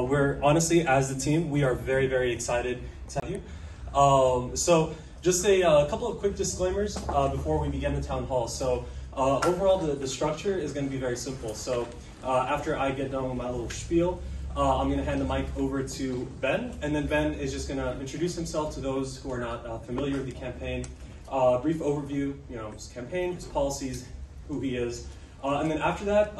We're honestly, as a team, we are very, very excited to have you. So just a couple of quick disclaimers before we begin the town hall. So overall, the structure is going to be very simple. So after I get done with my little spiel, I'm going to hand the mic over to Ben, and then Ben is just going to introduce himself to those who are not familiar with the campaign. Brief overview, his campaign, his policies, who he is. And then after that,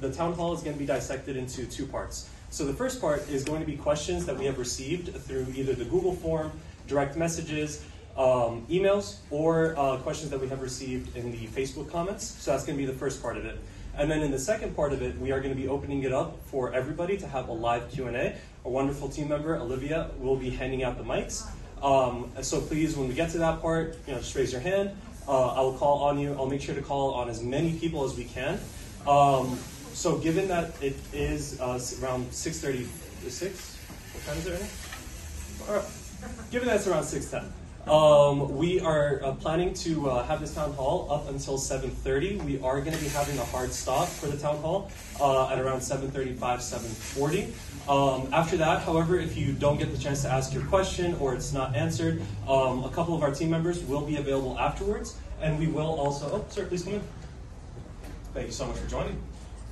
the town hall is going to be dissected into two parts. So the first part is going to be questions that we have received through either the Google form, direct messages, emails, or questions that we have received in the Facebook comments. So that's going to be the first part of it. And then in the second part of it, we are going to be opening it up for everybody to have a live Q&A. A wonderful team member, Olivia, will be handing out the mics. So please, when we get to that part, just raise your hand. I will call on you. I'll make sure to call on as many people as we can. So given that it is around 6:36, what time is it right now? All right. Given that it's around 6:10, we are planning to have this town hall up until 7:30. We are going to be having a hard stop for the town hall at around 7:35, 7:40. After that, however, if you don't get the chance to ask your question or it's not answered, a couple of our team members will be available afterwards, and we will also, oh, sir, please come in. Thank you so much for joining.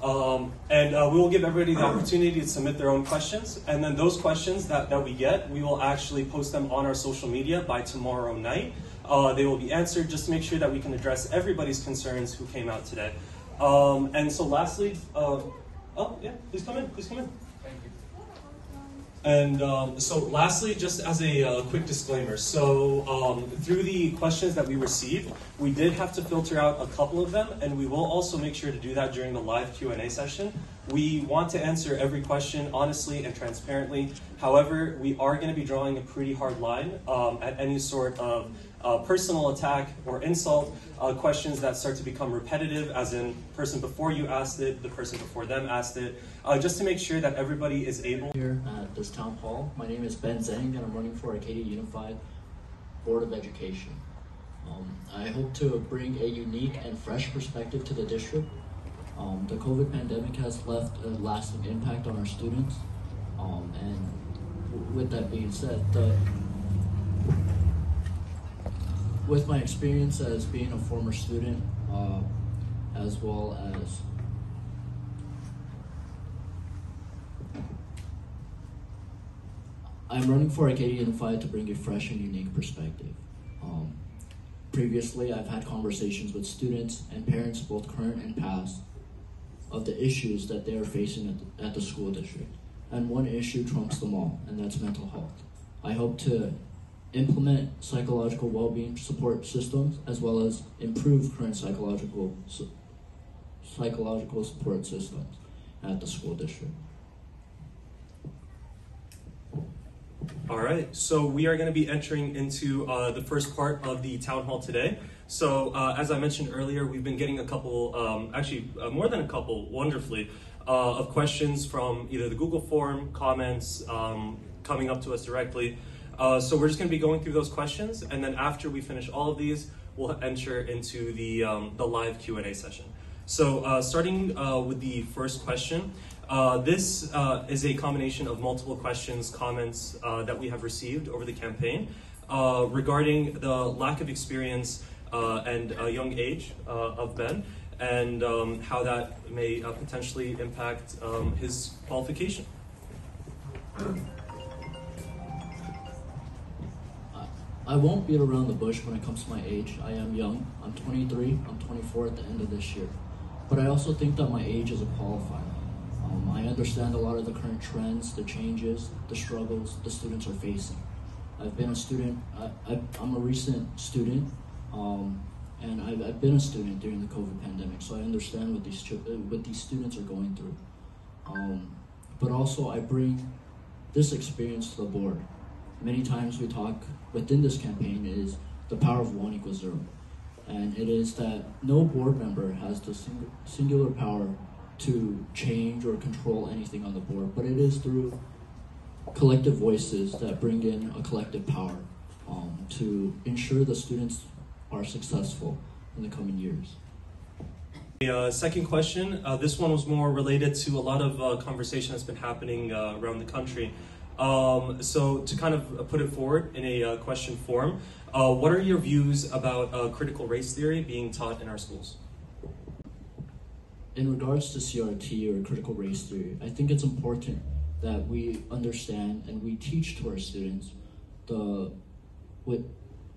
And we will give everybody the opportunity to submit their own questions, and then those questions that we get, we will actually post them on our social media by tomorrow night. They will be answered just to make sure that we can address everybody's concerns who came out today. And so lastly, oh yeah, please come in, please come in. Thank you. And so lastly, just as a quick disclaimer, so through the questions that we received, we did have to filter out a couple of them, and we will also make sure to do that during the live Q&A session. We want to answer every question honestly and transparently. However, we are going to be drawing a pretty hard line at any sort of personal attack or insult, questions that start to become repetitive, as in person before you asked it, the person before them asked it, just to make sure that everybody is able. Here at this town hall, my name is Ben Zhang, and I'm running for Arcadia Unified Board of Education. I hope to bring a unique and fresh perspective to the district. The COVID pandemic has left a lasting impact on our students, and with that being said, with my experience as being a former student, as well as I'm running for Arcadia Unified to bring a fresh and unique perspective. Previously, I've had conversations with students and parents, both current and past, of the issues that they are facing at the school district. And one issue trumps them all, and that's mental health. I hope to implement psychological well-being support systems, as well as improve current psychological support systems at the school district. All right, so we are going to be entering into the first part of the town hall today. So as I mentioned earlier, we've been getting a couple, actually more than a couple, wonderfully, of questions from either the Google form, comments, coming up to us directly. So we're just going to be going through those questions, and then after we finish all of these, we'll enter into the live Q&A session. So starting with the first question, this is a combination of multiple questions, comments that we have received over the campaign regarding the lack of experience and young age of Ben, and how that may potentially impact his qualification. I won't beat around the bush when it comes to my age. I am young. I'm 23. I'm 24 at the end of this year. But I also think that my age is a qualifier. I understand a lot of the current trends, the changes, the struggles the students are facing. I've been a student. I'm a recent student, and I've been a student during the COVID pandemic, so I understand what these students are going through. But also, I bring this experience to the board. Many times we talk within this campaign is the power of 1 equals 0. And it is that no board member has the singular power to change or control anything on the board, but it is through collective voices that bring in a collective power to ensure the students are successful in the coming years. The second question, this one was more related to a lot of conversation that's been happening around the country. So to kind of put it forward in a question form, what are your views about critical race theory being taught in our schools? In regards to CRT or critical race theory, I think it's important that we understand and we teach to our students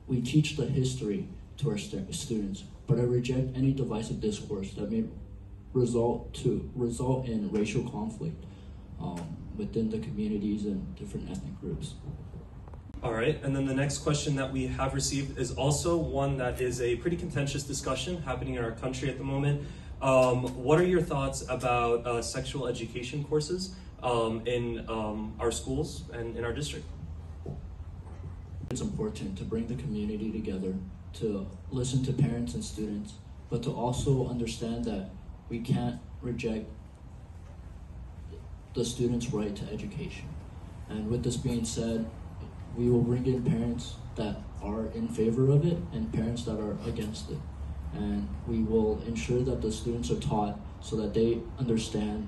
we teach the history to our students, but I reject any divisive discourse that may result in racial conflict within the communities and different ethnic groups. All right, and then the next question that we have received is also one that is a pretty contentious discussion happening in our country at the moment. What are your thoughts about sexual education courses in our schools and in our district? It's important to bring the community together, to listen to parents and students, but to also understand that we can't reject the students' right to education. And with this being said, we will bring in parents that are in favor of it and parents that are against it. And we will ensure that the students are taught so that they understand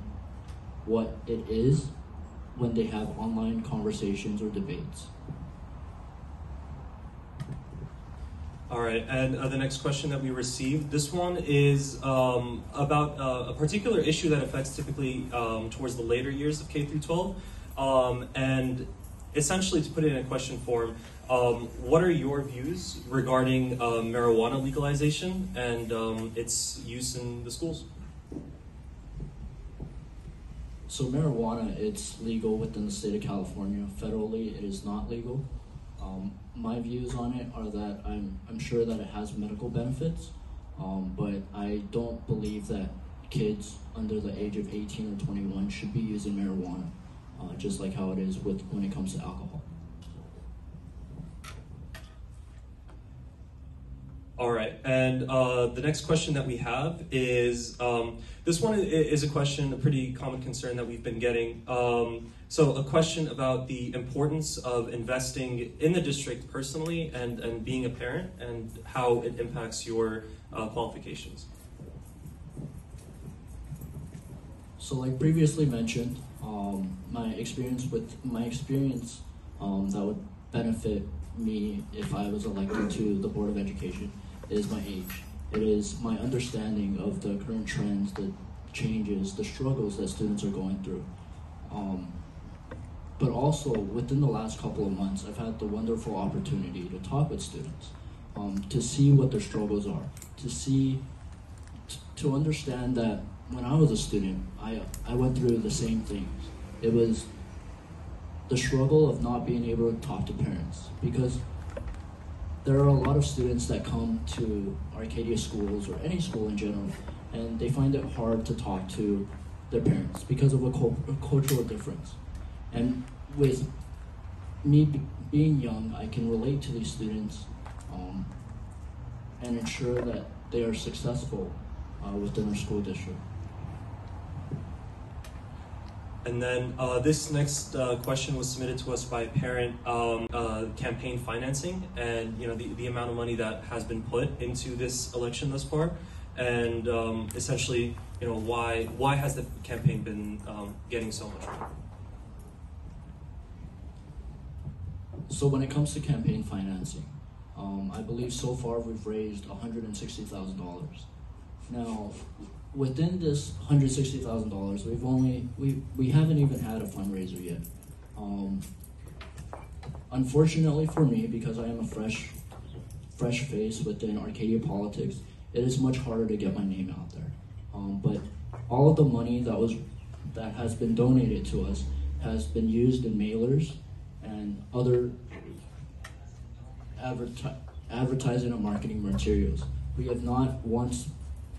what it is when they have online conversations or debates. All right, and the next question that we received, this one is about a particular issue that affects typically towards the later years of K through 12. And essentially, to put it in a question form, what are your views regarding marijuana legalization and its use in the schools? So marijuana, it's legal within the state of California. Federally, it is not legal. My views on it are that I'm sure that it has medical benefits, but I don't believe that kids under the age of 18 or 21 should be using marijuana, just like how it is when it comes to alcohol. All right, and the next question that we have is, this one is a question, a pretty common concern that we've been getting. So a question about the importance of investing in the district personally and being a parent and how it impacts your qualifications. So like previously mentioned, my experience that would benefit me if I was elected to the Board of Education is my age. It is my understanding of the current trends, the changes, the struggles that students are going through. But also, within the last couple of months, I've had the wonderful opportunity to talk with students, to see what their struggles are, to understand that when I was a student, I went through the same things. It was the struggle of not being able to talk to parents, because there are a lot of students that come to Arcadia schools or any school in general, and they find it hard to talk to their parents because of a cultural difference. And with me being young, I can relate to these students and ensure that they are successful within our school district. And then this next question was submitted to us by a parent, campaign financing, and the amount of money that has been put into this election thus far, and essentially why has the campaign been getting so much money? So when it comes to campaign financing, I believe so far we've raised $160,000. Now, within this $160,000, we haven't even had a fundraiser yet. Unfortunately for me, because I am a fresh face within Arcadia politics, it is much harder to get my name out there. But all of the money that has been donated to us has been used in mailers and other advertising and marketing materials. We have not once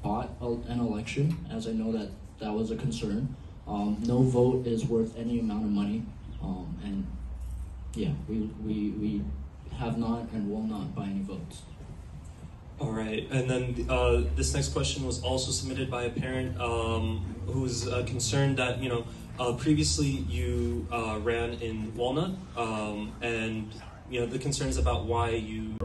bought an election, as I know that was a concern. No vote is worth any amount of money, and yeah, we have not and will not buy any votes. All right, and then this next question was also submitted by a parent who's concerned that previously you ran in Walnut, and the concerns about why you.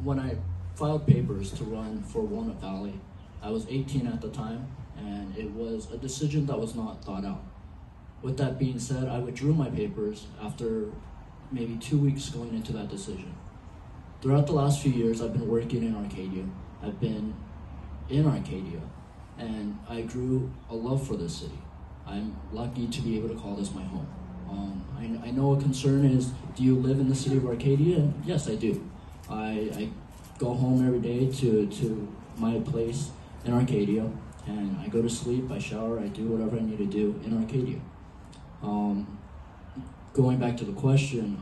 When I filed papers to run for Walnut Valley, I was 18 at the time, and it was a decision that was not thought out. With that being said, I withdrew my papers after maybe 2 weeks going into that decision. Throughout the last few years, I've been working in Arcadia. I've been in Arcadia, and I grew a love for this city. I'm lucky to be able to call this my home. I know a concern is, do you live in the city of Arcadia? And yes, I do. I go home every day to my place in Arcadia, and I go to sleep, I shower, I do whatever I need to do in Arcadia. Going back to the question.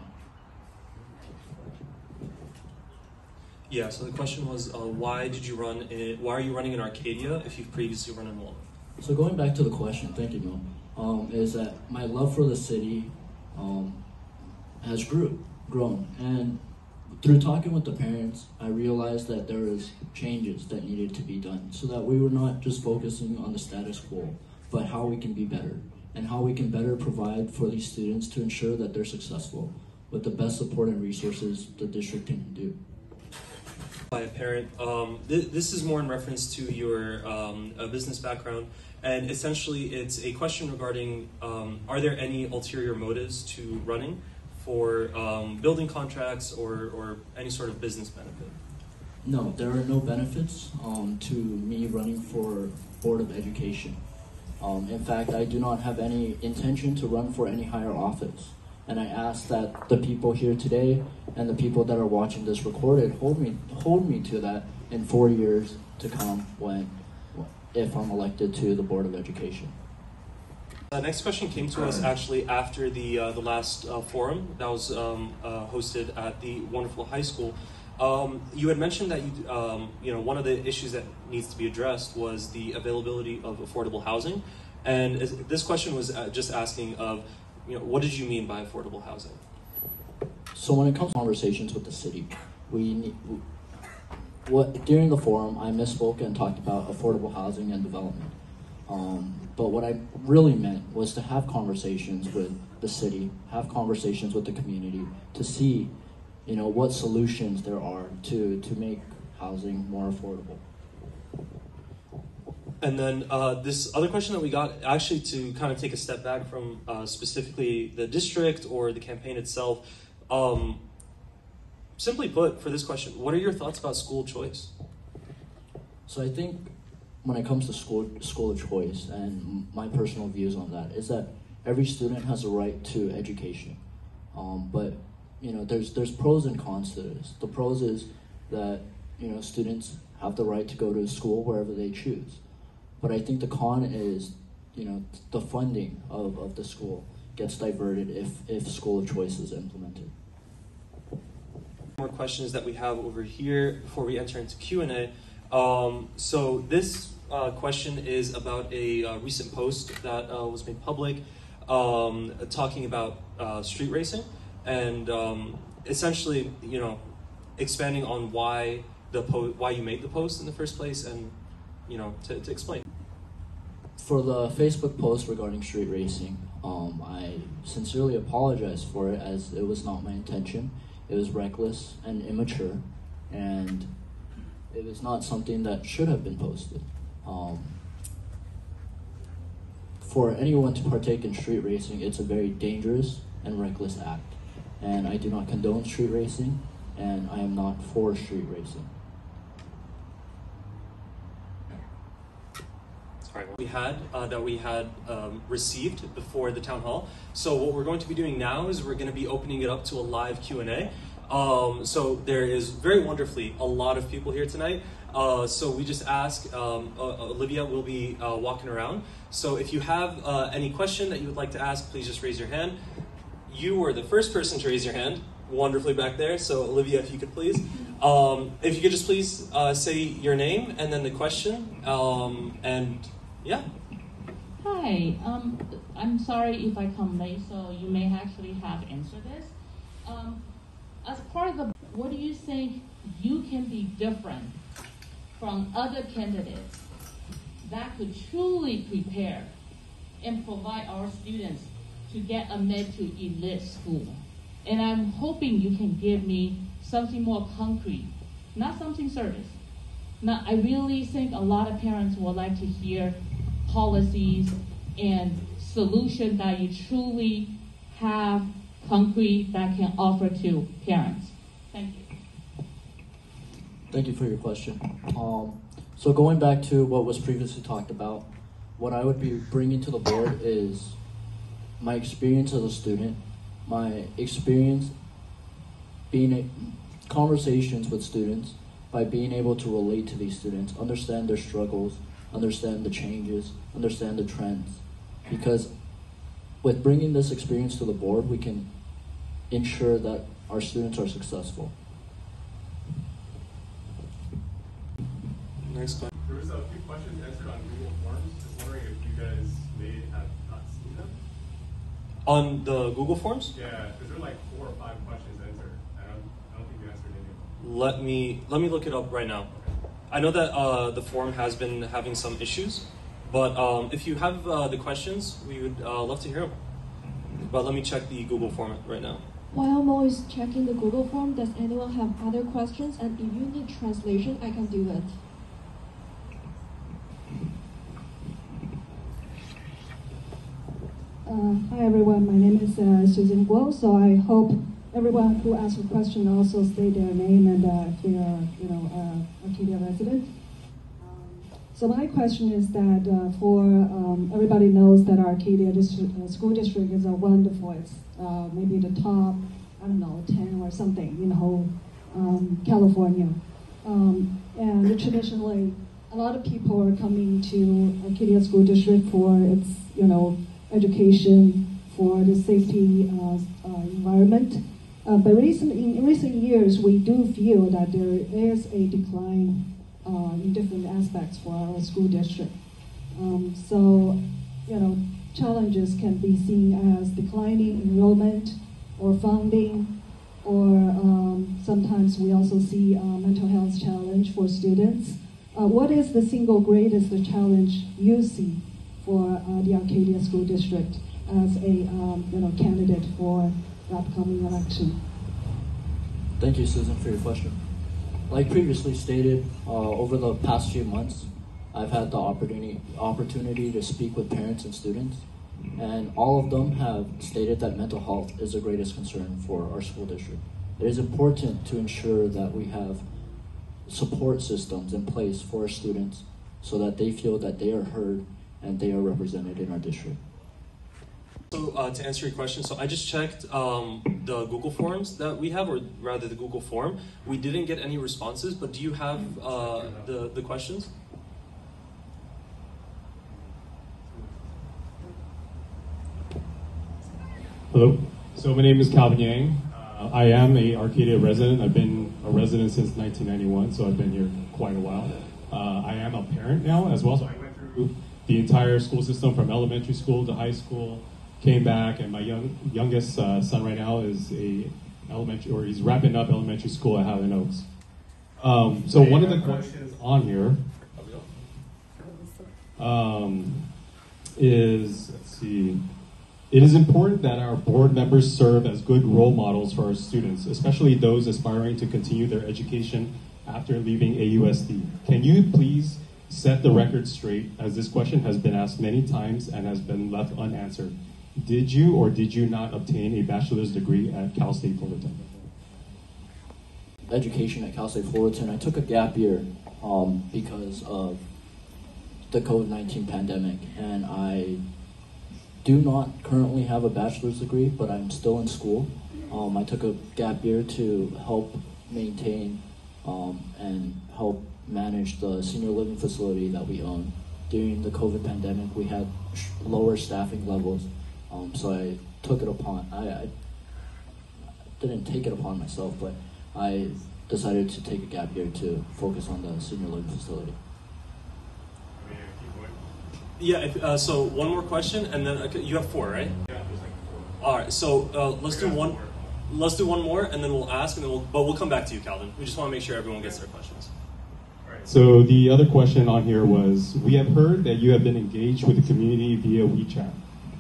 Yeah, so the question was, why are you running in Arcadia if you've previously run in Walnut? So going back to the question, thank you, Mo, is that my love for the city has grown. And through talking with the parents, I realized that there was changes that needed to be done so that we were not just focusing on the status quo, but how we can be better and how we can better provide for these students to ensure that they're successful with the best support and resources the district can do. By a parent, this is more in reference to your business background, and essentially it's a question regarding are there any ulterior motives to running for building contracts or any sort of business benefit? No, there are no benefits to me running for Board of Education. In fact, I do not have any intention to run for any higher office. And I ask that the people here today and the people that are watching this recorded hold me to that in 4 years to come if I'm elected to the Board of Education. The next question came to us actually after the last forum that was hosted at the wonderful high school. You had mentioned that one of the issues that needs to be addressed was the availability of affordable housing, and this question was just asking of, what did you mean by affordable housing? So when it comes to conversations with the city, during the forum I misspoke and talked about affordable housing and development. But what I really meant was to have conversations with the city, have conversations with the community to see, what solutions there are to make housing more affordable. And then this other question that we got, actually to kind of take a step back from specifically the district or the campaign itself, simply put, for this question, what are your thoughts about school choice? So I think when it comes to school choice and my personal views on that is that every student has a right to education. But there's pros and cons to this. The pros is that students have the right to go to school wherever they choose. But I think the con is, the funding of the school gets diverted if school of choice is implemented. More questions that we have over here before we enter into Q&A. So this question is about a recent post that was made public talking about street racing and essentially, expanding on why you made the post in the first place and, to explain. For the Facebook post regarding street racing, I sincerely apologize for it as it was not my intention. It was reckless and immature, and it was not something that should have been posted. For anyone to partake in street racing, it's a very dangerous and reckless act. And I do not condone street racing, and I am not for street racing. Sorry, we had received before the town hall. So what we're going to be doing now is we're going to be opening it up to a live Q&A. So there is very wonderfully a lot of people here tonight. So we just ask, Olivia will be walking around. So if you have any question that you would like to ask, please just raise your hand. You were the first person to raise your hand, wonderfully back there. So Olivia, if you could please. If you could just please say your name and then the question. And yeah. Hi, I'm sorry if I come late, so you may actually have answered this. As part of the, what do you think you can be different from other candidates that could truly prepare and provide our students to get a med to elite school? And I'm hoping you can give me something more concrete, not something service, Now, I really think a lot of parents would like to hear policies and solutions that you truly have concrete that can offer to parents. Thank you. Thank you for your question. So going back to what was previously talked about, what I would be bringing to the board is my experience as a student, my experience conversations with students, by being able to relate to these students, understand their struggles, understand the changes, understand the trends. Because with bringing this experience to the board, we can ensure that our students are successful. Next question. There was a few questions answered on Google Forms. Just wondering if you guys may have not seen them. On the Google Forms? Yeah, because there were like 4 or 5 questions answered. I don't think you answered any of them. Let me look it up right now. I know that the form has been having some issues, but if you have the questions, we would love to hear them. But let me check the Google form right now. While Mo is checking the Google form, does anyone have other questions? And if you need translation, I can do it. Hi everyone, my name is Susan Guo. So I hope everyone who asks a question also state their name and if they are, Arcadia resident. So my question is that for everybody knows that Arcadia school district is a wonderful. It's maybe the top, 10 or something in the whole California. And traditionally, a lot of people are coming to Arcadia school district for its, education, for the safety environment. But in recent years, we do feel that there is a decline in different aspects for our school district. Challenges can be seen as declining enrollment or funding, or sometimes we also see mental health challenge for students. What is the single greatest challenge you see for the Arcadia School District as a candidate for the upcoming election? Thank you, Susan, for your question. Like previously stated, over the past few months, I've had the opportunity to speak with parents and students, and all of them have stated that mental health is the greatest concern for our school district. It is important to ensure that we have support systems in place for our students so that they feel that they are heard and they are represented in our district. So to answer your question, so I just checked the Google Forms that we have, or rather the Google form. We didn't get any responses, but do you have the questions? Hello. So my name is Calvin Yang. I am a Arcadia resident. I've been a resident since 1991, so I've been here quite a while. I am a parent now as well, so I went through the entire school system from elementary school to high school, came back, and my youngest son right now is he's wrapping up elementary school at Highland Oaks. So one of the questions on here is, let's see, it is important that our board members serve as good role models for our students, especially those aspiring to continue their education after leaving AUSD. Can you please set the record straight, as this question has been asked many times and has been left unanswered? Did you or did you not obtain a bachelor's degree at Cal State Fullerton? Education at Cal State Fullerton, I took a gap year because of the COVID-19 pandemic, and I do not currently have a bachelor's degree, but I'm still in school. I took a gap year to help maintain and help manage the senior living facility that we own. During the COVID pandemic, we had lower staffing levels, so I took it upon, I didn't take it upon myself, but I decided to take a gap year to focus on the senior living facility. Yeah, so one more question, and then you have 4, right? Yeah, there's like 4. All right, so let's do one. Let's do one more, and then we'll ask, and then we'll come back to you, Calvin. We just want to make sure everyone gets their questions. All right. So the other question on here was, we have heard that you have been engaged with the community via WeChat,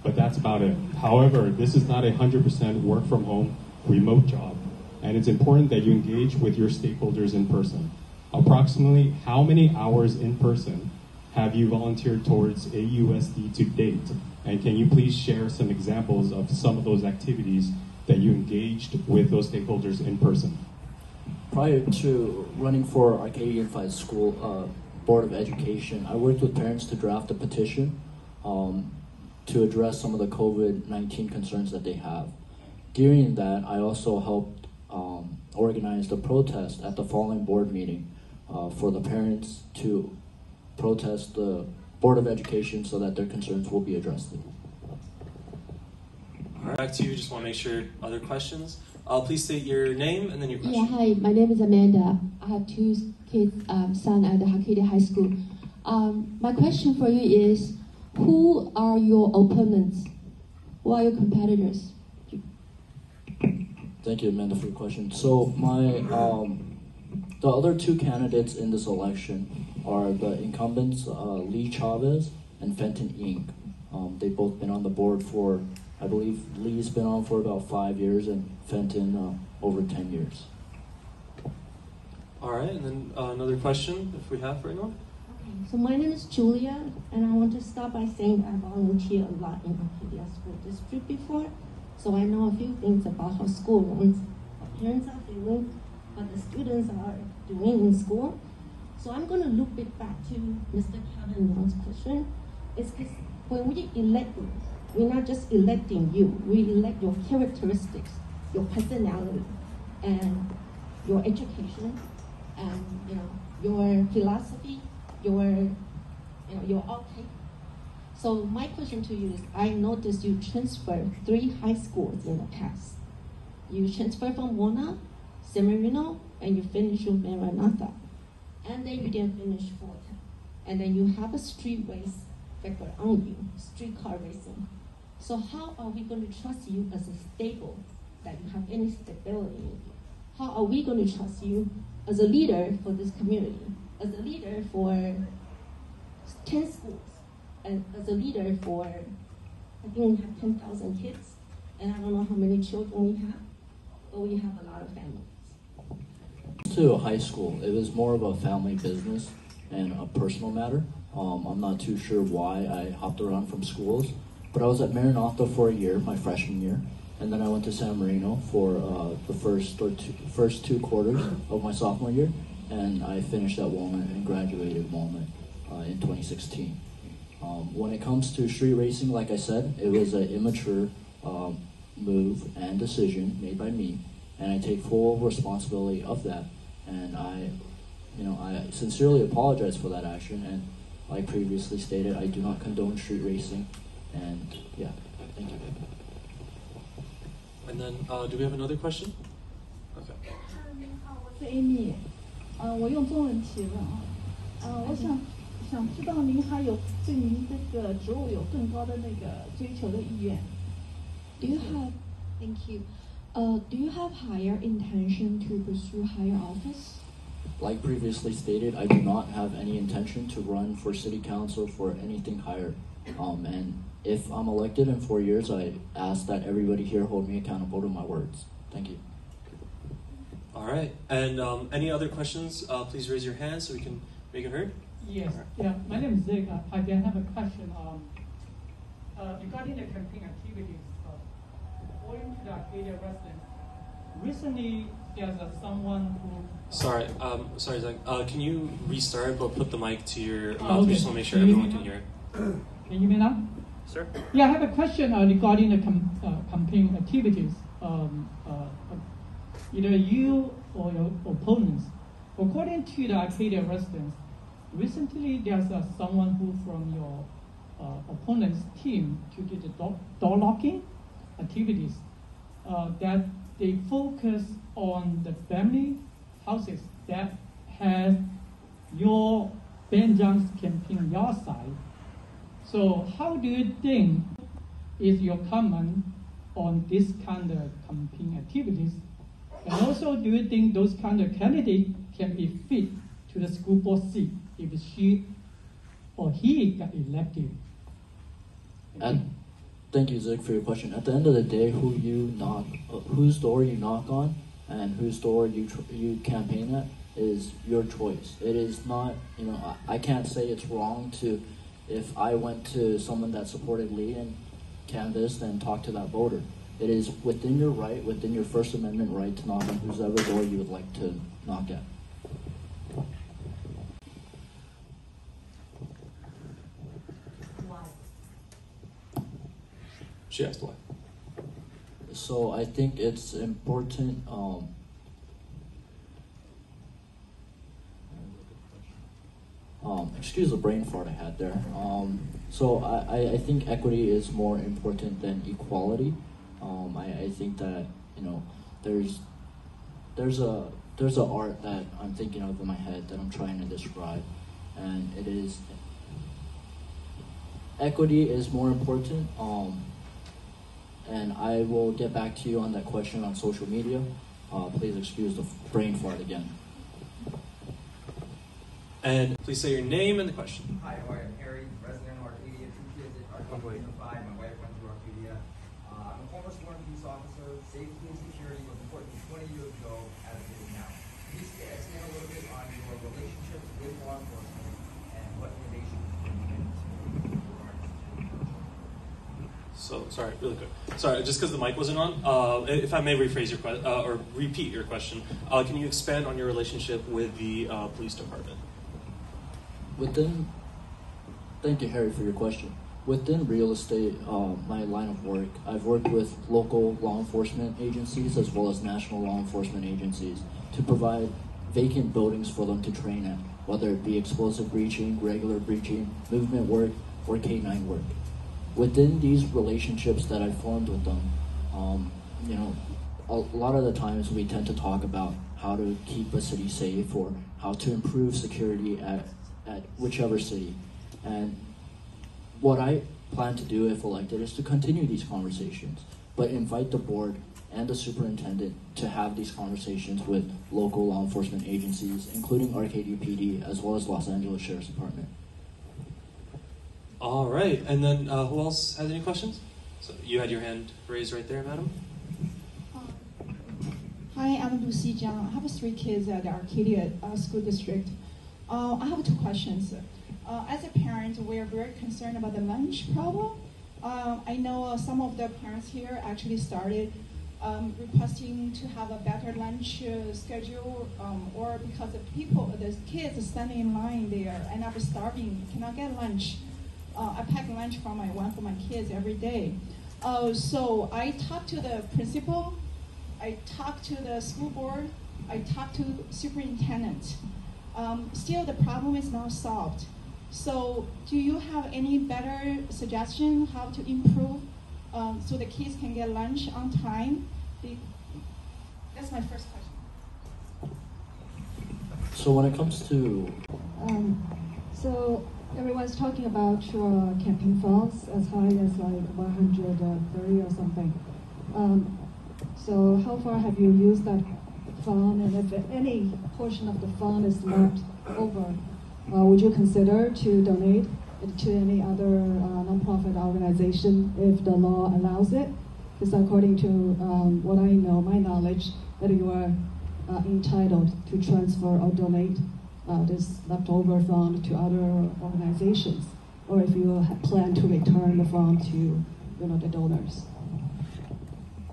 but that's about it. However, this is not a 100% work from home remote job, and it's important that you engage with your stakeholders in person. approximately how many hours in person have you volunteered towards AUSD to date? And can you please share some examples of some of those activities that you engaged with those stakeholders in person? Prior to running for Arcadia Unified School Board of Education, I worked with parents to draft a petition to address some of the COVID-19 concerns that they have. During that, I also helped organize the protest at the following board meeting for the parents to protest the Board of Education so that their concerns will be addressed. All right, back to you. Just want to make sure other questions. Please state your name and then your question. Yeah, hi, my name is Amanda. I have two kids, son at the Arcadia High School. My question for you is, who are your opponents? Who are your competitors? Thank you, Amanda, for your question. So my the other two candidates in this election are the incumbents Lee Chavez and Fenton Ng. They've both been on the board for, I believe Lee's been on for about 5 years and Fenton over 10 years. All right, and then another question, if we have for anyone. Okay, so my name is Julia, and I want to start by saying I volunteer a lot in Arcadia School District before, so I know a few things about how school runs, how parents are feeling, what the students are doing in school. So I'm going to loop it back to Mr. Kevin Young's question. It's because when we elect you, we're not just electing you, we elect your characteristics, your personality, and your education, and your philosophy, your outlook. So my question to you is, I noticed you transferred 3 high schools in the past. You transferred from Wona, San Marino, and you finished with Maranatha. And then you didn't finish Fulton. And then you have a street race record on you, streetcar racing. So how are we going to trust you as a stable, that you have any stability in you? How are we going to trust you as a leader for this community, as a leader for 10 schools, and as a leader for, I think we have 10,000 kids, and I don't know how many children we have, but we have a lot of families. To high school, it was more of a family business and a personal matter. I'm not too sure why I hopped around from schools, but I was at Maranatha for a year, my freshman year, and then I went to San Marino for the first two quarters of my sophomore year, and I finished at Walnut and graduated Walnut in 2016. When it comes to street racing, like I said, it was an immature move and decision made by me, and I take full responsibility of that. And I sincerely apologize for that action. And like previously stated, I do not condone street racing. And yeah, thank you. And then, do we have another question? Okay. 您好，我是 Amy，我用中文提问我想知道您还有对您这个职务有更高的那个追求的意愿。Do you have, thank you. Do you have higher intention to pursue higher office? Like previously stated, I do not have any intention to run for city council for anything higher. And if I'm elected in 4 years, I ask that everybody here hold me accountable to my words. Thank you. All right, and any other questions? Please raise your hand so we can make it heard. Yes, yeah, my name is Zhang. I have a question regarding the campaign activities. According to the Arcadia residents, recently there's someone who... Sorry, Zhang. Can you restart but put the mic to your mouth? Okay. We just want to make sure everyone can hear it. Can you hear me now? Sir? Yeah, I have a question regarding the campaign activities. Either you or your opponents. According to the Arcadia residents, recently there's someone who from your opponent's team to do the door locking activities, that they focus on the family houses that has your Ben Zhang's campaign on your side. So how do you think is your comment on this kind of campaign activities? And also, do you think those kind of candidates can be fit to the school board seat if she or he got elected? Thank you, Zig, for your question. At the end of the day, whose door you knock on, and whose door you campaign at, is your choice. It is not, I can't say it's wrong to, if I went to someone that supported Lee and canvassed and talked to that voter. It is within your right, within your First Amendment right to knock on whoever door you would like to knock at. Why? She asked why. So I think it's important. Excuse the brain fart I had there. So I think equity is more important than equality. I think that there's a art that I'm thinking of in my head that I'm trying to describe, and it is equity is more important. And I will get back to you on that question on social media. Please excuse the brain fart again. And please say your name and the question. Hi, I'm Harry, resident of Arcadia, 2 kids at Arcadia Unified. My wife went through Arcadia. I'm a former sworn peace officer. Safety and security was important 20 years ago as it is now. Can you expand a little bit on your relationships with law enforcement and what innovations you can make So, sorry, really quick. Sorry, just because the mic wasn't on, if I may rephrase your question, or repeat your question, can you expand on your relationship with the police department? Thank you, Harry, for your question. Within real estate, my line of work, I've worked with local law enforcement agencies as well as national law enforcement agencies to provide vacant buildings for them to train at, whether it be explosive breaching, regular breaching, movement work, or K-9 work. Within these relationships that I've formed with them, a lot of the times we tend to talk about how to keep a city safe or how to improve security at whichever city. And what I plan to do if elected is to continue these conversations, but invite the board and the superintendent to have these conversations with local law enforcement agencies, including Arcadia PD, as well as Los Angeles Sheriff's Department. All right, and then who else has any questions? So you had your hand raised right there, madam. Hi, I'm Lucy Zhang. I have 3 kids at the Arcadia School District. I have 2 questions. As a parent, we are very concerned about the lunch problem. I know some of the parents here actually started requesting to have a better lunch schedule, or because the kids standing in line there end up starving, cannot get lunch. I pack lunch for my kids every day. So I talked to the principal, I talked to the school board, I talked to the superintendent. Still, the problem is not solved. So do you have any better suggestion how to improve so the kids can get lunch on time? That's my first question. So when it comes to... So everyone's talking about your campaign funds as high as like 130 or something. So how far have you used that fund, and if any portion of the fund is left over, would you consider to donate it to any other nonprofit organization if the law allows it? Because according to what I know, my knowledge, that you are entitled to transfer or donate this leftover fund to other organizations, or if you plan to return the fund to the donors.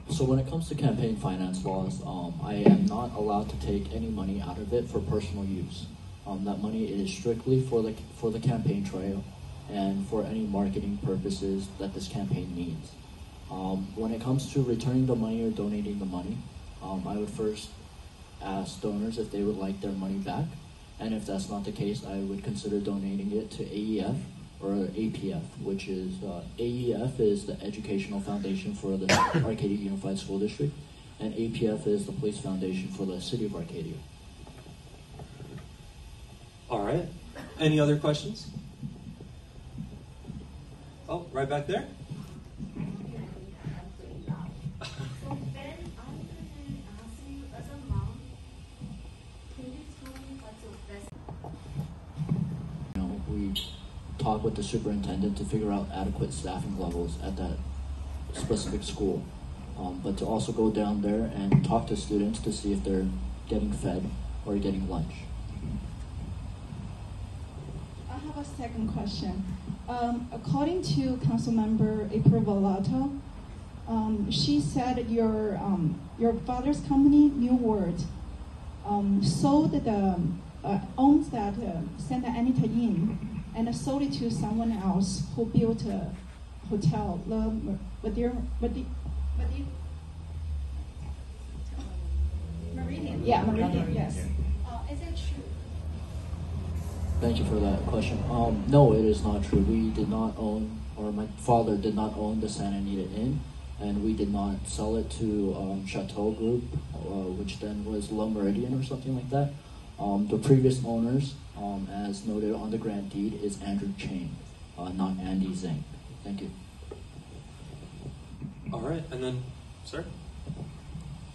So when it comes to campaign finance laws, I am not allowed to take any money out of it for personal use. That money is strictly for the campaign trail and for any marketing purposes that this campaign needs. When it comes to returning the money or donating the money, I would first ask donors if they would like their money back, and if that's not the case, I would consider donating it to AEF or APF, which is AEF is the Educational Foundation for the Arcadia Unified School District, and APF is the Police Foundation for the City of Arcadia. All right. Any other questions? Oh, right back there. We talk with the superintendent to figure out adequate staffing levels at that specific school, but to also go down there and talk to students to see if they're getting fed or getting lunch. I have a second question. According to Councilmember April Volato, she said your father's company, New World, sold owns that Santa Anita Inn and sold it to someone else who built a hotel, Meridian. Yeah, Meridian. Yes. Is it true? Thank you for that question. No, it is not true. We did not own, or my father did not own the Santa Anita Inn, and we did not sell it to Chateau Group, which then was Le Meridian or something like that. The previous owners, as noted on the grant deed, is Andrew Chang, not Andy Zhang. Thank you. All right, and then, sir?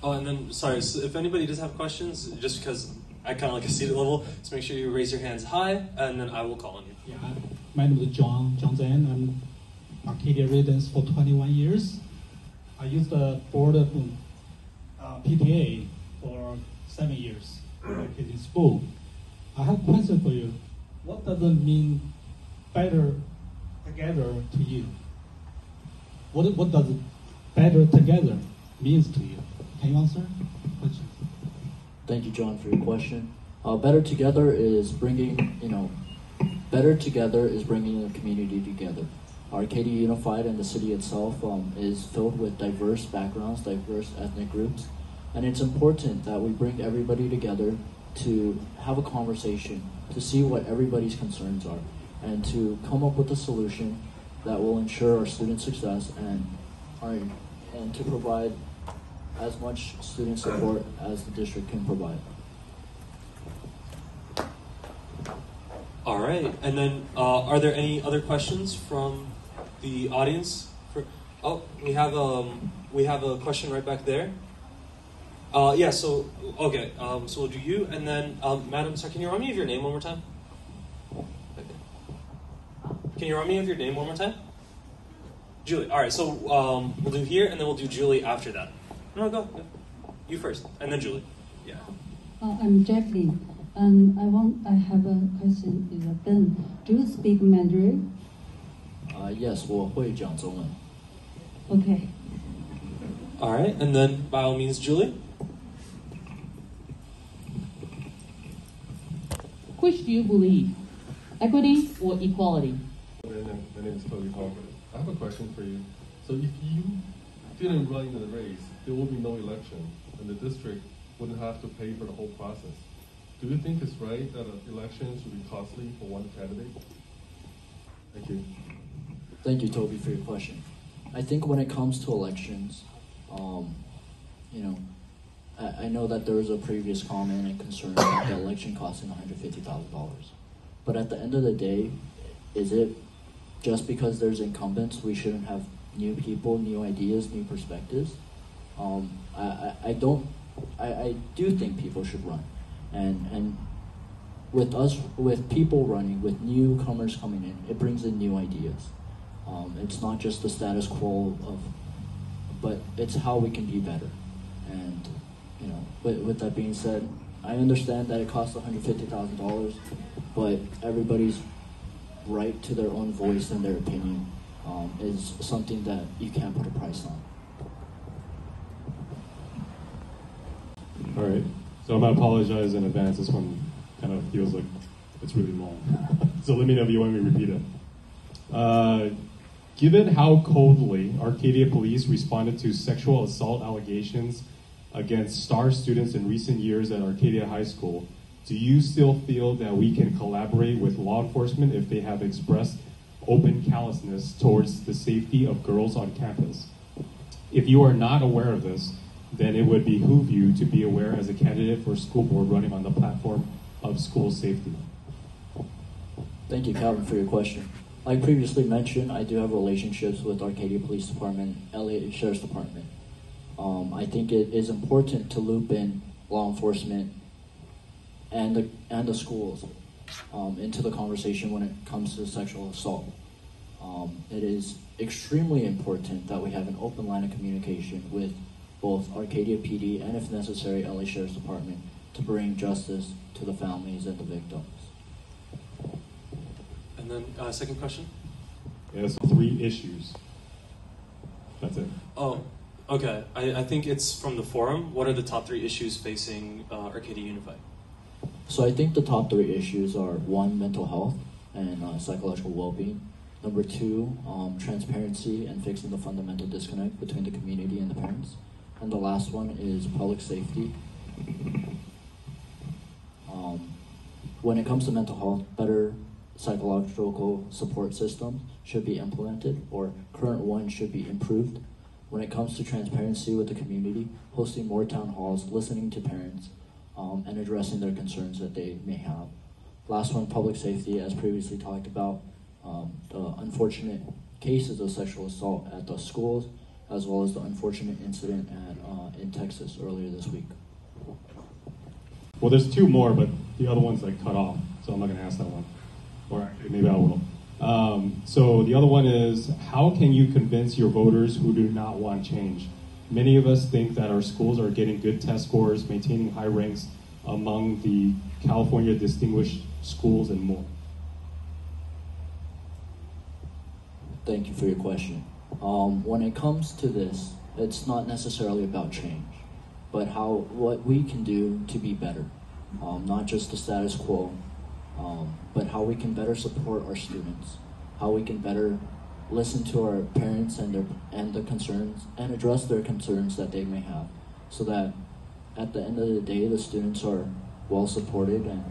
Oh, and then, sorry, so if anybody does have questions, just because I kind of like a seated level, just make sure you raise your hands high, and then I will call on you. Yeah, my name is Zhang Zhang. I'm Arcadia resident for 21 years. I used the board of PTA for 7 years in school. I have a question for you. What does it mean better together to you? What does better together means to you? Can you answer? Question. Thank you, John, for your question. Better together is bringing the community together. Arcadia Unified and the city itself is filled with diverse backgrounds, diverse ethnic groups, and it's important that we bring everybody together to have a conversation, to see what everybody's concerns are, and to come up with a solution that will ensure our student success and to provide as much student support as the district can provide. All right, and then are there any other questions from the audience? We have a question right back there. Yeah. So okay. So we'll do you, and then Madam, sorry, can you remind me of your name one more time? Can you remind me of your name one more time? Julie. All right. So we'll do here, and then we'll do Julie after that. No, go. You first, and then Julie. Yeah. I'm Jacqueline, and I have a question. Is Ben, do you speak Mandarin? Yes, 我会讲中文. Okay. All right, and then by all means, Julie. Which do you believe, equity or equality? My name is Toby Hall. I have a question for you. So if you didn't run in the race, there will be no election, and the district wouldn't have to pay for the whole process. Do you think it's right that an election should be costly for one candidate? Thank you. Thank you, Toby, for your question. I think when it comes to elections, I know that there was a previous comment and concern about the election costing $150,000. But at the end of the day, is it just because there's incumbents we shouldn't have new people, new ideas, new perspectives? I do think people should run, and with people running, with newcomers coming in, it brings in new ideas. It's not just the status quo but it's how we can be better. And with that being said, I understand that it costs $150,000, but everybody's right to their own voice and their opinion is something that you can't put a price on. All right, so I'm gonna apologize in advance. This one kind of feels like it's really long. So let me know if you want me to repeat it. Given how coldly Arcadia police responded to sexual assault allegations against STAR students in recent years at Arcadia High School, do you still feel that we can collaborate with law enforcement if they have expressed open callousness towards the safety of girls on campus? If you are not aware of this, then it would behoove you to be aware as a candidate for school board running on the platform of school safety. Thank you, Calvin, for your question. Like previously mentioned, I do have relationships with Arcadia Police Department, LA Sheriff's Department. I think it is important to loop in law enforcement and the schools into the conversation when it comes to sexual assault. It is extremely important that we have an open line of communication with both Arcadia PD and, if necessary, LA Sheriff's Department to bring justice to the families and the victims. And then, second question? Yes, 3 issues. That's it. Oh, okay. I think it's from the forum. What are the top 3 issues facing Arcadia Unified? So I think the top 3 issues are 1, mental health and psychological well-being. Number 2, transparency and fixing the fundamental disconnect between the community and the parents. And the last one is public safety. When it comes to mental health, better psychological support systems should be implemented, or current ones should be improved. When it comes to transparency with the community, hosting more town halls, listening to parents, and addressing their concerns that they may have. Last one, public safety, as previously talked about, the unfortunate cases of sexual assault at the schools, as well as the unfortunate incident in Texas earlier this week. Well, there's 2 more, but the other one's like cut off, so I'm not going to ask that one. Or actually, maybe I will. So the other one is, how can you convince your voters who do not want change? Many of us think that our schools are getting good test scores, maintaining high ranks among the California distinguished schools and more. Thank you for your question. When it comes to this, it's not necessarily about change, but what we can do to be better. Not just the status quo, but how we can better support our students, how we can better listen to our parents and the concerns and address their concerns that they may have, so that at the end of the day the students are well supported and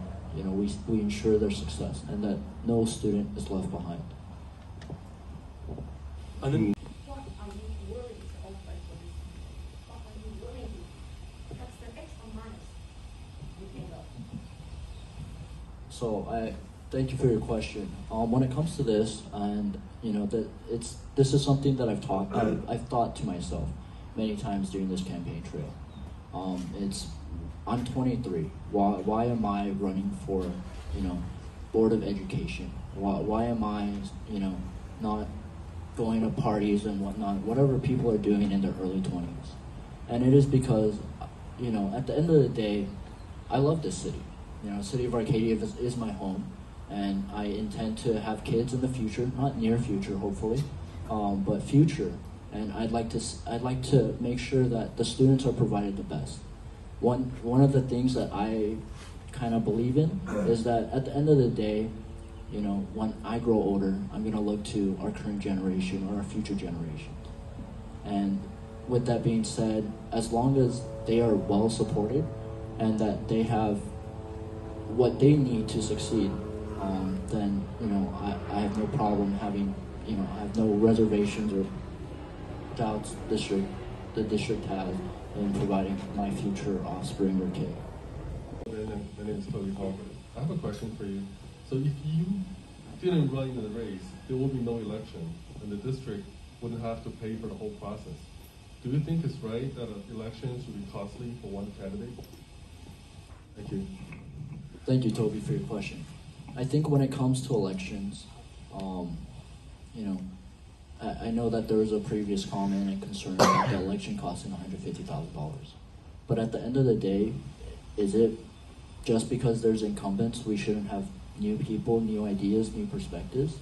we ensure their success and that no student is left behind. And then, What are you willing to offer for this? What are you willing to do? What's the extra money you can go? So I thank you for your question. When it comes to this, and this is something that I've thought to myself many times during this campaign trail. I'm 23. Why am I running for Board of Education? Why am I not going to parties and whatnot, whatever people are doing in their early 20s? And it is because at the end of the day, I love this city. The city of Arcadia is my home, and I intend to have kids in the future, not near future, hopefully, but future. And I'd like to make sure that the students are provided the best. One of the things that I kind of believe in is that at the end of the day, when I grow older, I'm going to look to our current generation or our future generations. And with that being said, as long as they are well supported and that they have what they need to succeed, then I have no problem having, I have no reservations or doubts the district has in providing my future offspring or kid. My name is Toby Hall. I have a question for you. So if you didn't run in the race, there will be no election, and the district wouldn't have to pay for the whole process. Do you think it's right that an election should be costly for one candidate? Thank you. Thank you, Toby, for your question. I think when it comes to elections, I know that there was a previous comment and concern about the election costing $150,000. But at the end of the day, is it just because there's incumbents we shouldn't have new people, new ideas, new perspectives?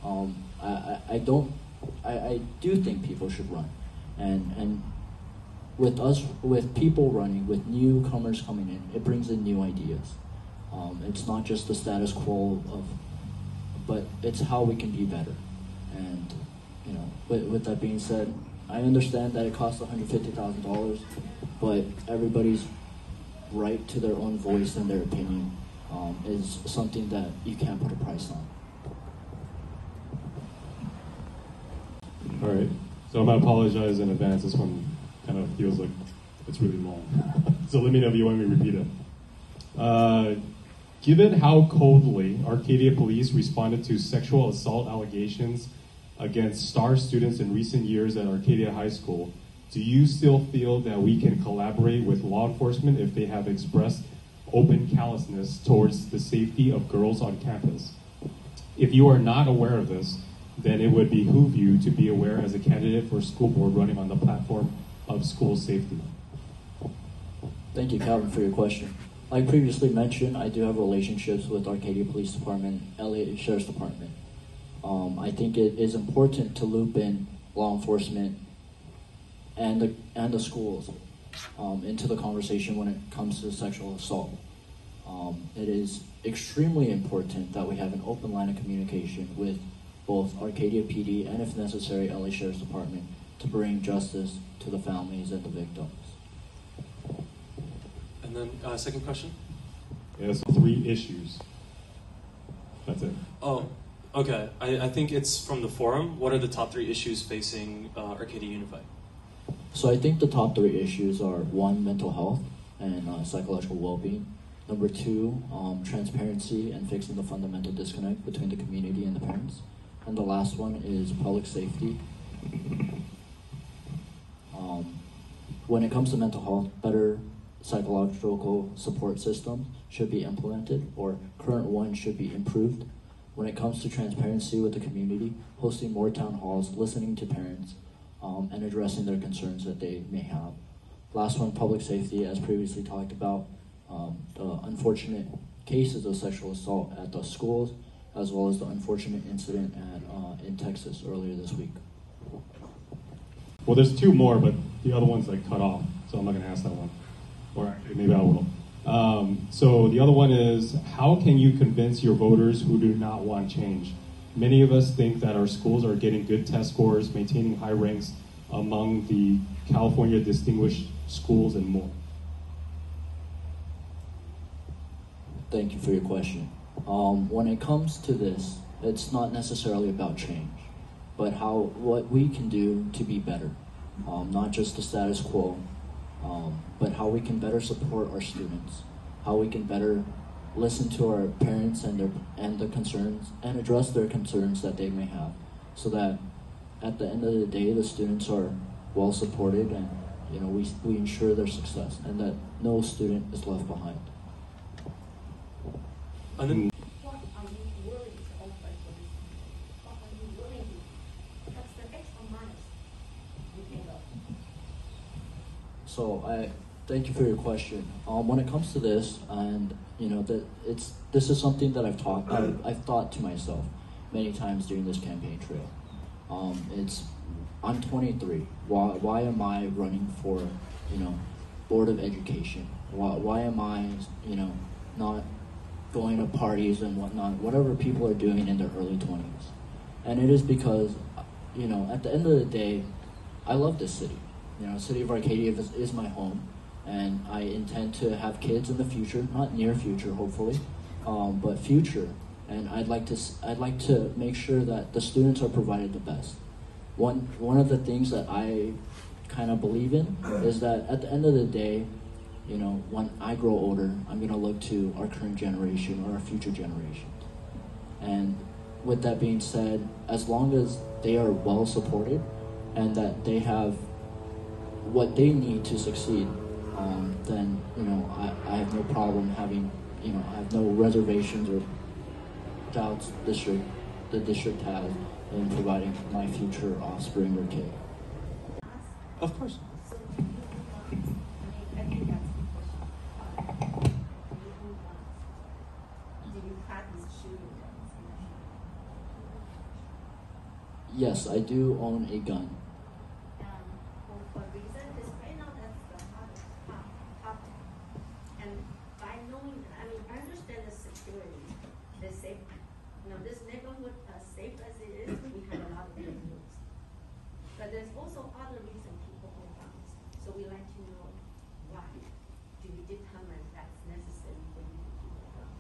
I do think people should run. And with people running, with newcomers coming in, it brings in new ideas. It's not just the status quo but it's how we can be better. And with that being said, I understand that it costs $150,000, but everybody's right to their own voice and their opinion is something that you can't put a price on. All right. So I'm going to apologize in advance. This one kind of feels like it's really long. So let me know if you want me to repeat it. Given how coldly Arcadia police responded to sexual assault allegations against STAR students in recent years at Arcadia High School, do you still feel that we can collaborate with law enforcement if they have expressed open callousness towards the safety of girls on campus? If you are not aware of this, then it would behoove you to be aware as a candidate for school board running on the platform of school safety. Thank you, Calvin, for your question. like previously mentioned, I do have relationships with Arcadia Police Department, LA Sheriff's Department. I think it is important to loop in law enforcement and the schools into the conversation when it comes to sexual assault. It is extremely important that we have an open line of communication with both Arcadia PD and, if necessary, LA Sheriff's Department to bring justice to the families and the victims. And then, second question? Yes, 3 issues. That's it. Oh, okay. I think it's from the forum. What are the top 3 issues facing Arcadia Unified? So I think the top 3 issues are 1, mental health and psychological well-being. Number 2, transparency and fixing the fundamental disconnect between the community and the parents. And the last one is public safety. When it comes to mental health, better psychological support systems should be implemented, or current ones should be improved. When it comes to transparency with the community, hosting more town halls, listening to parents, and addressing their concerns that they may have. Last one, public safety, as previously talked about, the unfortunate cases of sexual assault at the schools, as well as the unfortunate incident in Texas earlier this week. Well, there's 2 more, but the other one's like cut off, so I'm not going to ask that one. Or actually, maybe I will. So the other one is, how can you convince your voters who do not want change? Many of us think that our schools are getting good test scores, maintaining high ranks among the California distinguished schools and more. Thank you for your question. When it comes to this, it's not necessarily about change, but what we can do to be better. Not just the status quo, but how we can better support our students, how we can better listen to our parents and the concerns and address their concerns that they may have, so that at the end of the day, the students are well supported, and we ensure their success and that no student is left behind. And then, What are you willing to offer for this? What are you willing to? What's the extra miles you can go? So I thank you for your question. When it comes to this, and this is something that I've thought to myself many times during this campaign trail. I'm 23. Why am I running for Board of Education? Why am I not going to parties and whatnot, whatever people are doing in their early 20s? And it is because at the end of the day, I love this city. City of Arcadia is my home, and I intend to have kids in the future, not near future, hopefully, but future. And I'd like to make sure that the students are provided the best. One of the things that I kind of believe in is that at the end of the day, when I grow older, I'm going to look to our current generation or our future generations. And with that being said, as long as they are well supported and that they have what they need to succeed, then I have no problem having, I have no reservations or doubts the district has in providing my future offspring or kid. of course. Yes, I do own a gun. For a reason, is right now that's the hardest topic. And by knowing that, I understand the security, the safety. This neighborhood, as safe as it is, we have a lot of neighborhoods. But there's also other reasons people own guns. So we like to know why do you determine that's necessary for you to keep a gun?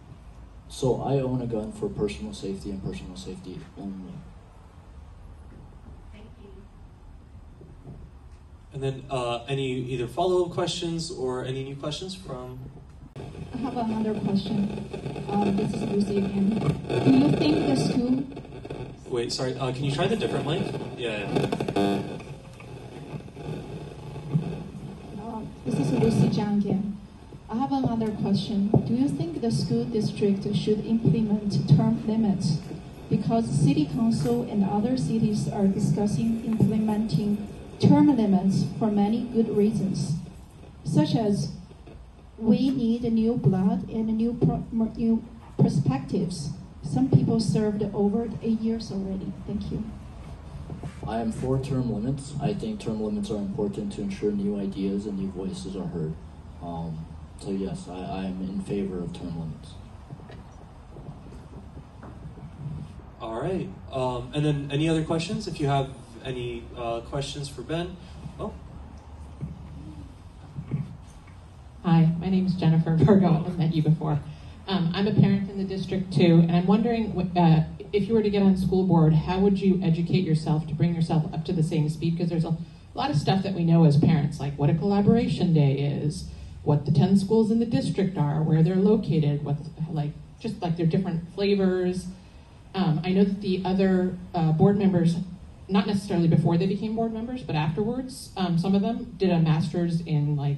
So I own a gun for personal safety and personal safety only. And then any either follow-up questions or any new questions from? I have another question. This is Lucy again. Do you think the school... Wait, sorry, can you try the different mic? Yeah. This is Lucy Zhang again. I have another question. Do you think the school district should implement term limits? Because City Council and other cities are discussing implementing term limits for many good reasons, such as we need new blood and new perspectives. Some people served over 8 years already. Thank you. I am for term limits. I think term limits are important to ensure new ideas and new voices are heard. So yes, I am in favor of term limits. All right. And then any other questions? If you have any questions for Ben? Oh. Hi, my name is Jennifer Virgo. I've met you before. I'm a parent in the district too, and I'm wondering if you were to get on school board, how would you educate yourself to bring yourself up to the same speed? Because there's a lot of stuff that we know as parents, like what a collaboration day is, what the 10 schools in the district are, where they're located, what just like their different flavors. I know that the other board members, not necessarily before they became board members, but afterwards, some of them did a master's in like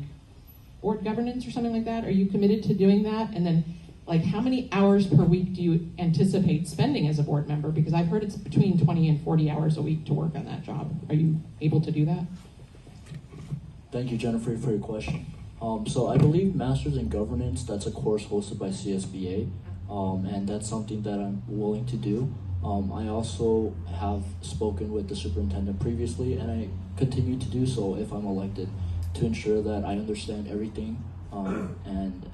board governance or something like that. Are you committed to doing that? And then like how many hours per week do you anticipate spending as a board member? Because I've heard it's between 20 and 40 hours a week to work on that job. Are you able to do that? Thank you, Jennifer, for your question. So I believe Masters in Governance, that's a course hosted by CSBA, and that's something that I'm willing to do. I also have spoken with the superintendent previously, and I continue to do so if I'm elected, to ensure that I understand everything. And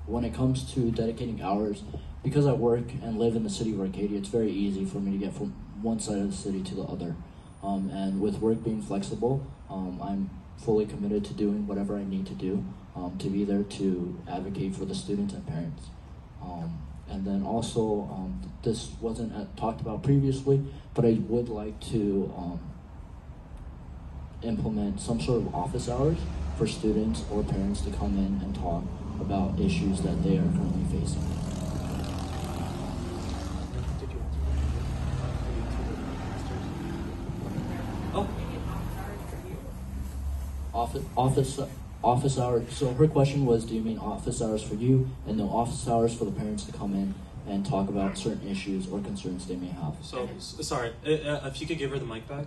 when it comes to dedicating hours, because I work and live in the city of Arcadia, it's very easy for me to get from one side of the city to the other. And with work being flexible, I'm fully committed to doing whatever I need to do to be there to advocate for the students and parents. And then also, this wasn't talked about previously, but I would like to implement some sort of office hours for students or parents to come in and talk about issues that they are currently facing. Oh. Office hours. So her question was, do you mean office hours for you, and no office hours for the parents to come in and talk about certain issues or concerns they may have? So, sorry, if you could give her the mic back.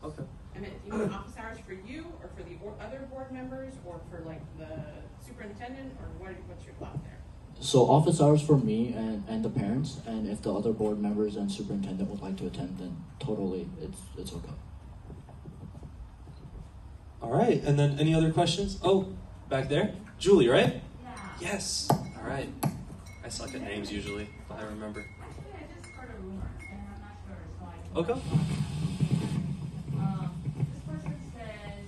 Okay. And you mean office hours for you, or for the other board members, or for like the superintendent, or what's your thought there? So office hours for me and the parents, and if the other board members and superintendent would like to attend, then totally, it's okay. All right, and then any other questions? Oh, back there, Julie, right? Yeah. Yes. All right. I suck at names usually, but I remember. Actually, I just heard a rumor, and I'm not sure, so I. Okay. This person says,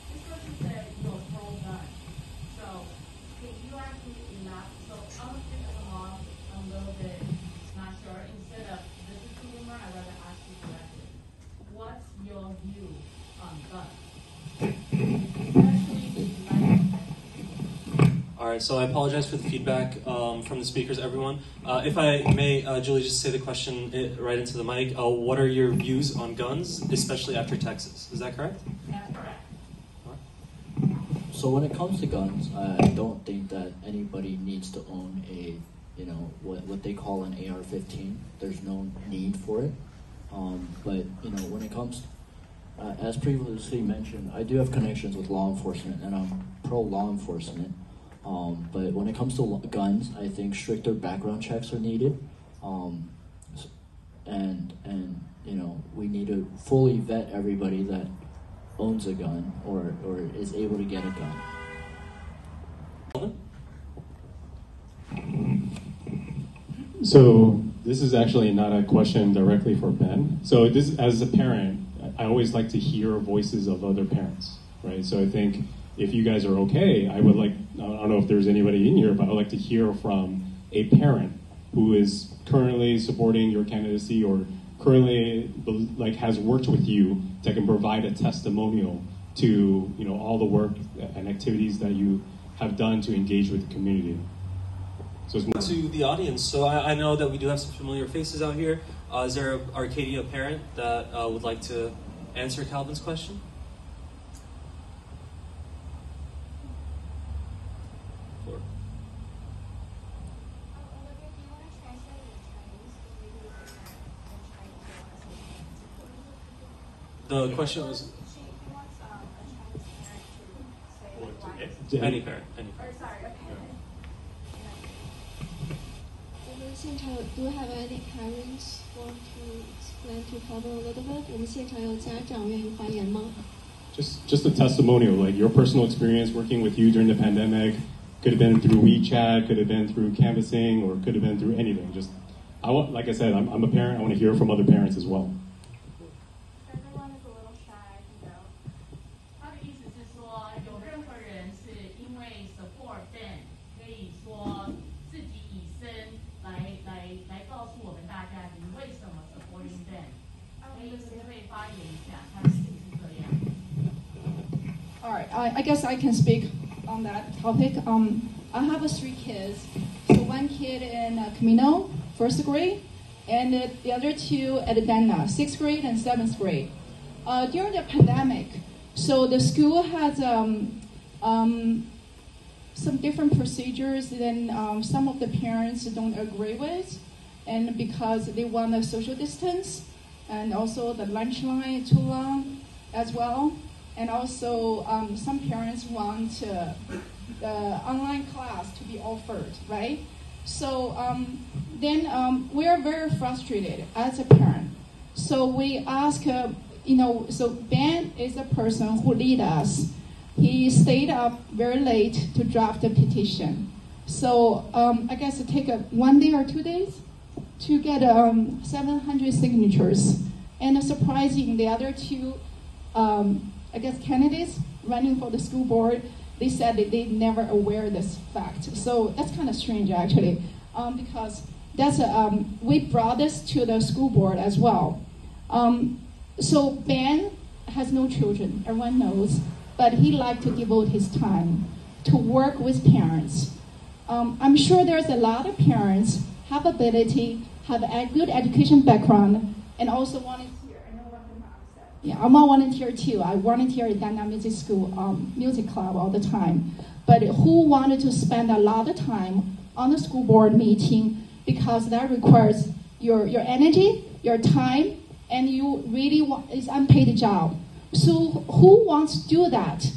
this person said you're pro-gun. So, can you actually elaborate? So, I'm a bit of a mom, I'm a little bit not sure. Instead of this is the rumor, I'd rather ask you directly. What's your view on guns? Especially if you like it. All right, so I apologize for the feedback from the speakers, everyone. If I may, Julie, just say the question right into the mic. What are your views on guns, especially after Texas? Is that correct? That's correct. So when it comes to guns, I don't think that anybody needs to own a, what they call an AR-15. There's no need for it. But when it comes, as previously mentioned, I do have connections with law enforcement, and I'm pro law enforcement. But when it comes to guns, I think stricter background checks are needed, and we need to fully vet everybody that owns a gun or is able to get a gun. So this is actually not a question directly for Ben. So this, as a parent, I always like to hear voices of other parents, right? So I think if you guys are okay, I would like, I don't know if there's anybody in here, but I'd like to hear from a parent who is currently supporting your candidacy or currently has worked with you that can provide a testimonial to all the work and activities that you have done to engage with the community. So it's more to the audience. So I know that we do have some familiar faces out here. Is there an Arcadia parent that would like to answer Calvin's question? The question was. Any parent. Do you have any parents want to explain to cover a little bit? 我们现场有家长愿意发言吗？ Just a testimonial, like your personal experience working with you during the pandemic. Could have been through WeChat, could have been through canvassing, or could have been through anything. Just, like I said, I'm a parent. I want to hear from other parents as well. Everyone is a little shy, you know. 他的意思是说，有任何人是因为 support Ben 可以说自己以身来告诉我们大家，你为什么 supporting Ben？ 可以发言一下，他的意思是这样。All right, I guess I can speak on that topic. I have 3 kids. So one kid in Camino, 1st grade, and the other 2 at Dana, 6th grade and 7th grade. During the pandemic, so the school has some different procedures that some of the parents don't agree with, and because they want a social distance, and also the lunch line too long as well. And also, some parents want the online class to be offered, right? So then we are very frustrated as a parent. So we ask, so Ben is the person who lead us. He stayed up very late to draft the petition. So I guess it take 1 day or 2 days to get 700 signatures. And surprising, the other 2 I guess candidates running for the school board, they said that they never aware of this fact. So that's kind of strange actually, because that's we brought this to the school board as well. So Ben has no children, everyone knows, but he liked to devote his time to work with parents. I'm sure there's a lot of parents have ability, have a good education background, and also volunteer. Yeah, I'm a volunteer too. I volunteer at Dana Music School music club all the time. But who wanted to spend a lot of time on the school board meeting, because that requires your energy, your time, and you really want it's unpaid job. So who wants to do that?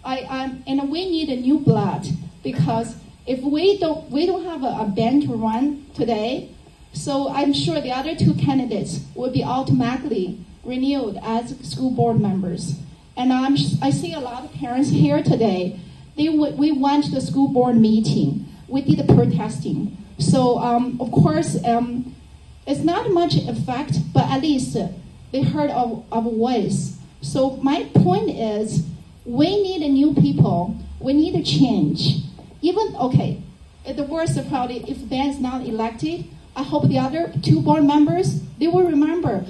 And we need a new blood, because if we don't have a band to run today, so I'm sure the other 2 candidates will be automatically renewed as school board members. And I see a lot of parents here today. We went to the school board meeting. We did the protesting. So of course, it's not much effect, but at least they heard our voice. So my point is, we need new people. We need a change. Even, okay, at the worst, probably if Ben is not elected, I hope the other 2 board members, they will remember.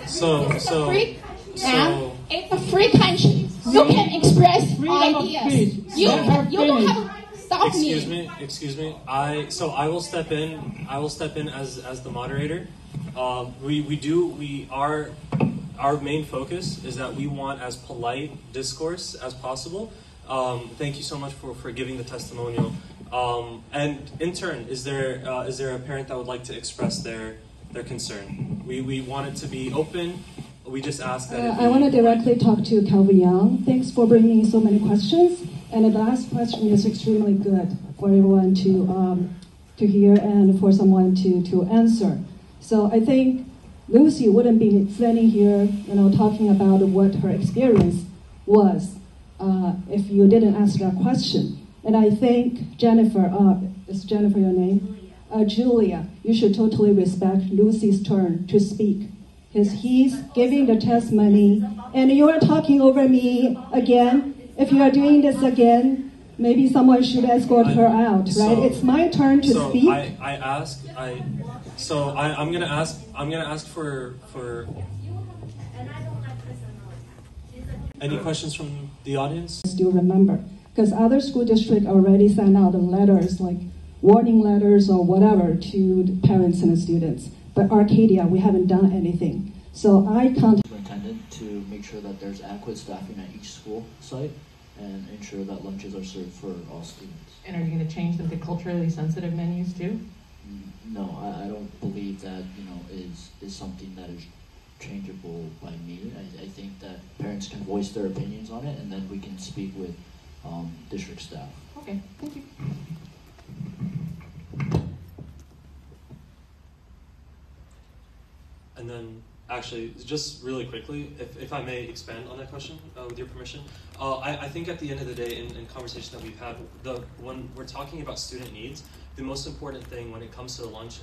So it's a free country. You can express ideas. You don't have to stop me. Excuse me. I will step in. I will step in as the moderator. Our main focus is that we want as polite discourse as possible. Thank you so much for giving the testimonial. And in turn, is there a parent that would like to express their concern? We want it to be open. We just ask that. I want to directly talk to Calvin Young. Thanks for bringing so many questions. And the last question is extremely good for everyone to hear and for someone to answer. So I think Lucy wouldn't be standing here, talking about what her experience was if you didn't answer that question. And I think Jennifer, is Jennifer your name? Julia, you should totally respect Lucy's turn to speak, because he's giving the testimony, and you are talking over me again. If you are doing this again, maybe someone should escort her out, right? It's my turn to speak. I'm gonna ask for. Any questions from the audience? Still remember, because other school districts already sent out letters, like warning letters or whatever, to the parents and the students. But Arcadia, we haven't done anything. So I can't. Superintendent to make sure that there's adequate staffing at each school site and ensure that lunches are served for all students. And are you going to change them to culturally sensitive menus too? No, I don't believe that is something that is changeable by me. I think that parents can voice their opinions on it, and then we can speak with district staff. Okay, thank you. And then, actually, just really quickly, if I may expand on that question, with your permission, I think at the end of the day, in conversation that we've had, when we're talking about student needs, the most important thing when it comes to lunch,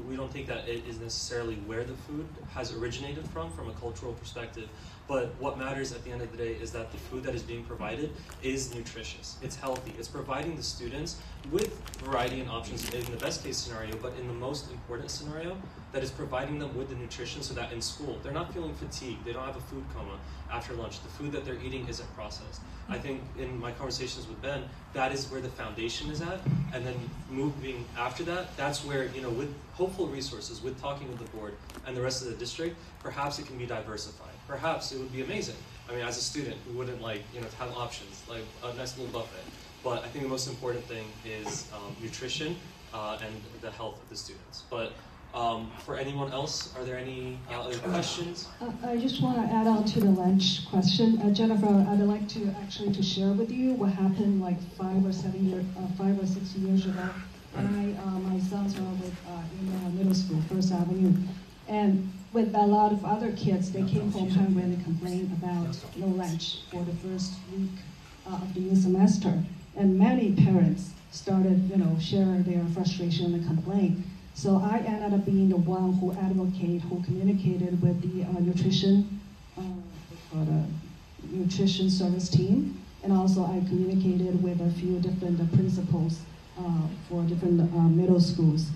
we don't think that it is necessarily where the food has originated from a cultural perspective. But what matters at the end of the day is that the food that is being provided is nutritious. It's healthy. It's providing the students with variety and options in the best case scenario, but in the most important scenario, that is providing them with the nutrition so that in school, they're not feeling fatigued. They don't have a food coma after lunch. The food that they're eating isn't processed. I think in my conversations with Ben, that is where the foundation is at. And then moving after that, that's where, with hopeful resources, with talking with the board and the rest of the district, perhaps it can be diversified. Perhaps it would be amazing. I mean, as a student, who wouldn't like, to have options, like a nice little buffet. But I think the most important thing is nutrition and the health of the students. But for anyone else, are there any other questions? I just want to add on to the lunch question. Jennifer, I'd like to share with you what happened like 5 or 6 years ago. My sons were in middle school, First Avenue. And with a lot of other kids, they came home hungry and they complained about no lunch for the first week of the new semester. And many parents started, share their frustration and complaint. So I ended up being the one who communicated with the nutrition service team, and also I communicated with a few different principals for different middle schools.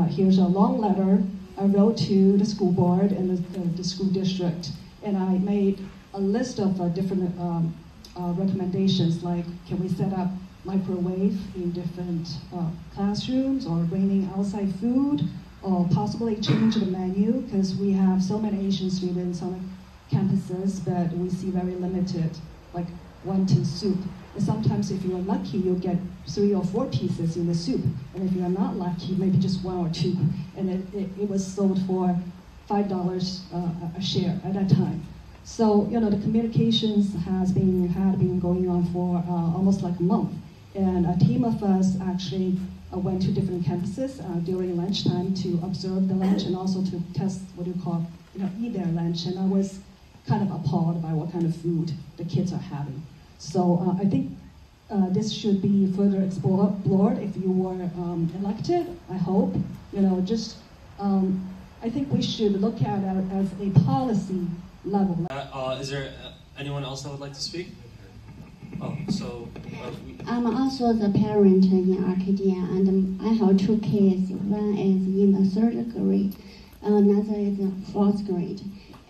Here's a long letter I wrote to the school board and the school district, and I made a list of different recommendations, like can we set up microwave in different classrooms, or bringing outside food, or possibly change the menu, because we have so many Asian students on campuses, but we see very limited, like 1 tin soup. And sometimes if you're lucky, you'll get 3 or 4 pieces in the soup. And if you're not lucky, maybe just 1 or 2. And it was sold for $5 a share at that time. So, the communications had been going on for almost like a month. And a team of us actually went to different campuses during lunchtime to observe the lunch and also to test eat their lunch. And I was kind of appalled by what kind of food the kids are having. So I think this should be further explored if you were elected, I hope. I think we should look at it as a policy level. Is there anyone else that would like to speak? I'm also the parent in Arcadia, and I have 2 kids. One is in the 3rd grade, another is in 4th grade.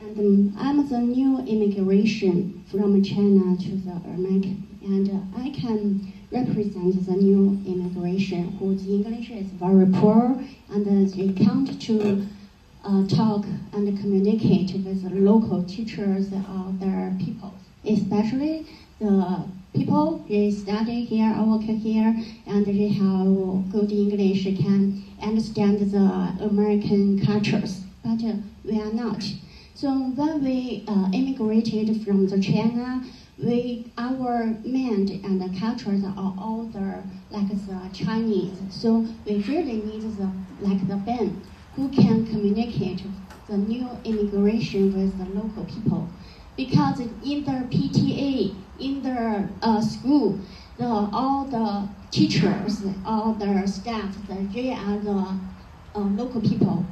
And I'm the new immigration from China to the America, and I can represent the new immigration whose English is very poor, and they can't to talk and communicate with the local teachers or their people, especially the people they study here or work here, and they have good English, can understand the American cultures, but we are not. So when we immigrated from the China, our mind and the cultures are all like the Chinese. So we really need the Ben who can communicate the new immigration with the local people. Because in their PTA, in their school, all the teachers, all their staff, they are the local people,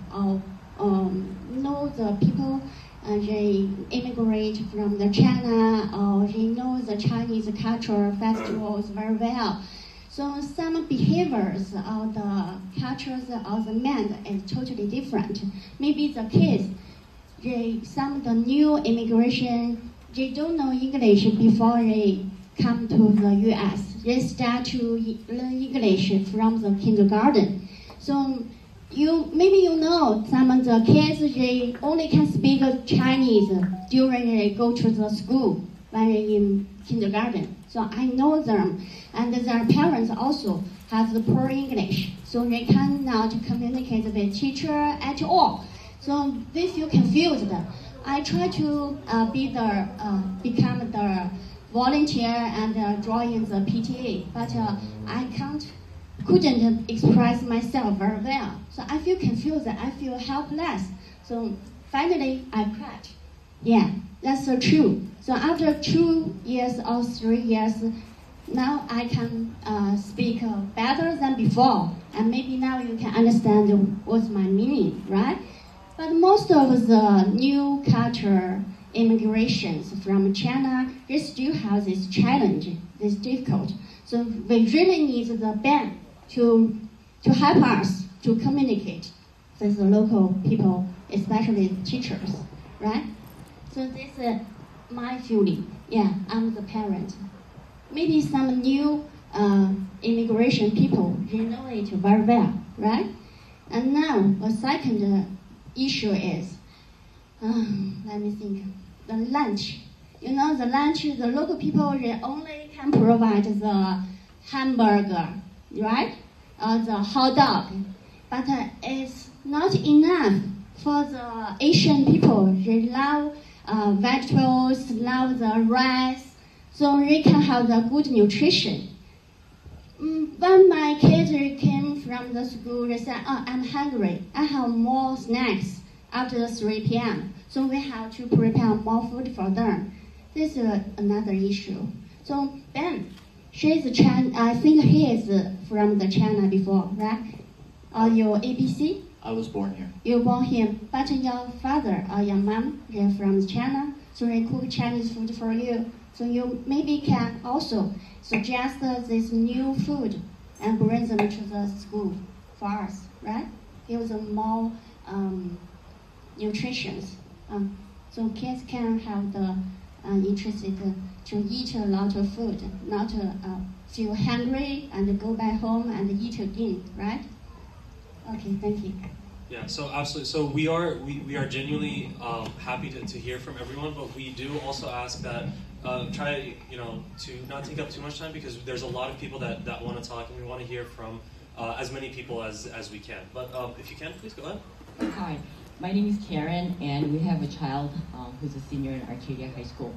know the people, they immigrate from the China, or they know the Chinese culture festivals very well. So some behaviors of the cultures of the men is totally different. Maybe the kids, some of the new immigration, they don't know English before they come to the U.S. They start to learn English from the kindergarten. So maybe you know some of the kids, they only can speak Chinese during they go to the school when they're in kindergarten. So I know them, and their parents also have the poor English, so they cannot communicate with teacher at all. So they feel confused. I try to become the volunteer and join the PTA, but I couldn't express myself very well. So I feel confused, I feel helpless. So finally I cried. Yeah, that's so true. So after 2 years or 3 years, now I can speak better than before. And maybe now you can understand what's my meaning, right? But most of the new culture immigrations from China, they still have this challenge, this difficult. So we really need the band to help us to communicate with the local people, especially the teachers, right? So this is my feeling. Yeah, I'm the parent. Maybe some new immigration people, they know it very well, right? And now a second issue is, let me think, the lunch. You know, the lunch, the local people, they only can provide the hamburger, right? Or the hot dog. But it's not enough for the Asian people. They love vegetables, love the rice, so they can have the good nutrition. When my kids came from the school, they said, oh, I'm hungry. I have more snacks after 3 p.m. So we have to prepare more food for them. This is another issue. So Ben, she's I think he is from the China before, right? Or your ABC? I was born here. You were born here, but your father or your mom, they're from China, so they cook Chinese food for you. So you maybe can also suggest this new food and bring them to the school for us, right? Give them more nutrition. So kids can have the interested to eat a lot of food, not feel hungry and go back home and eat again, right? Okay, thank you. Yeah, so absolutely. So we are genuinely happy to hear from everyone, but we do also ask that try to not take up too much time, because there's a lot of people that want to talk, and we want to hear from as many people as we can. But if you can, please go ahead. Hi, my name is Karen, and we have a child who's a senior in Arcadia High School.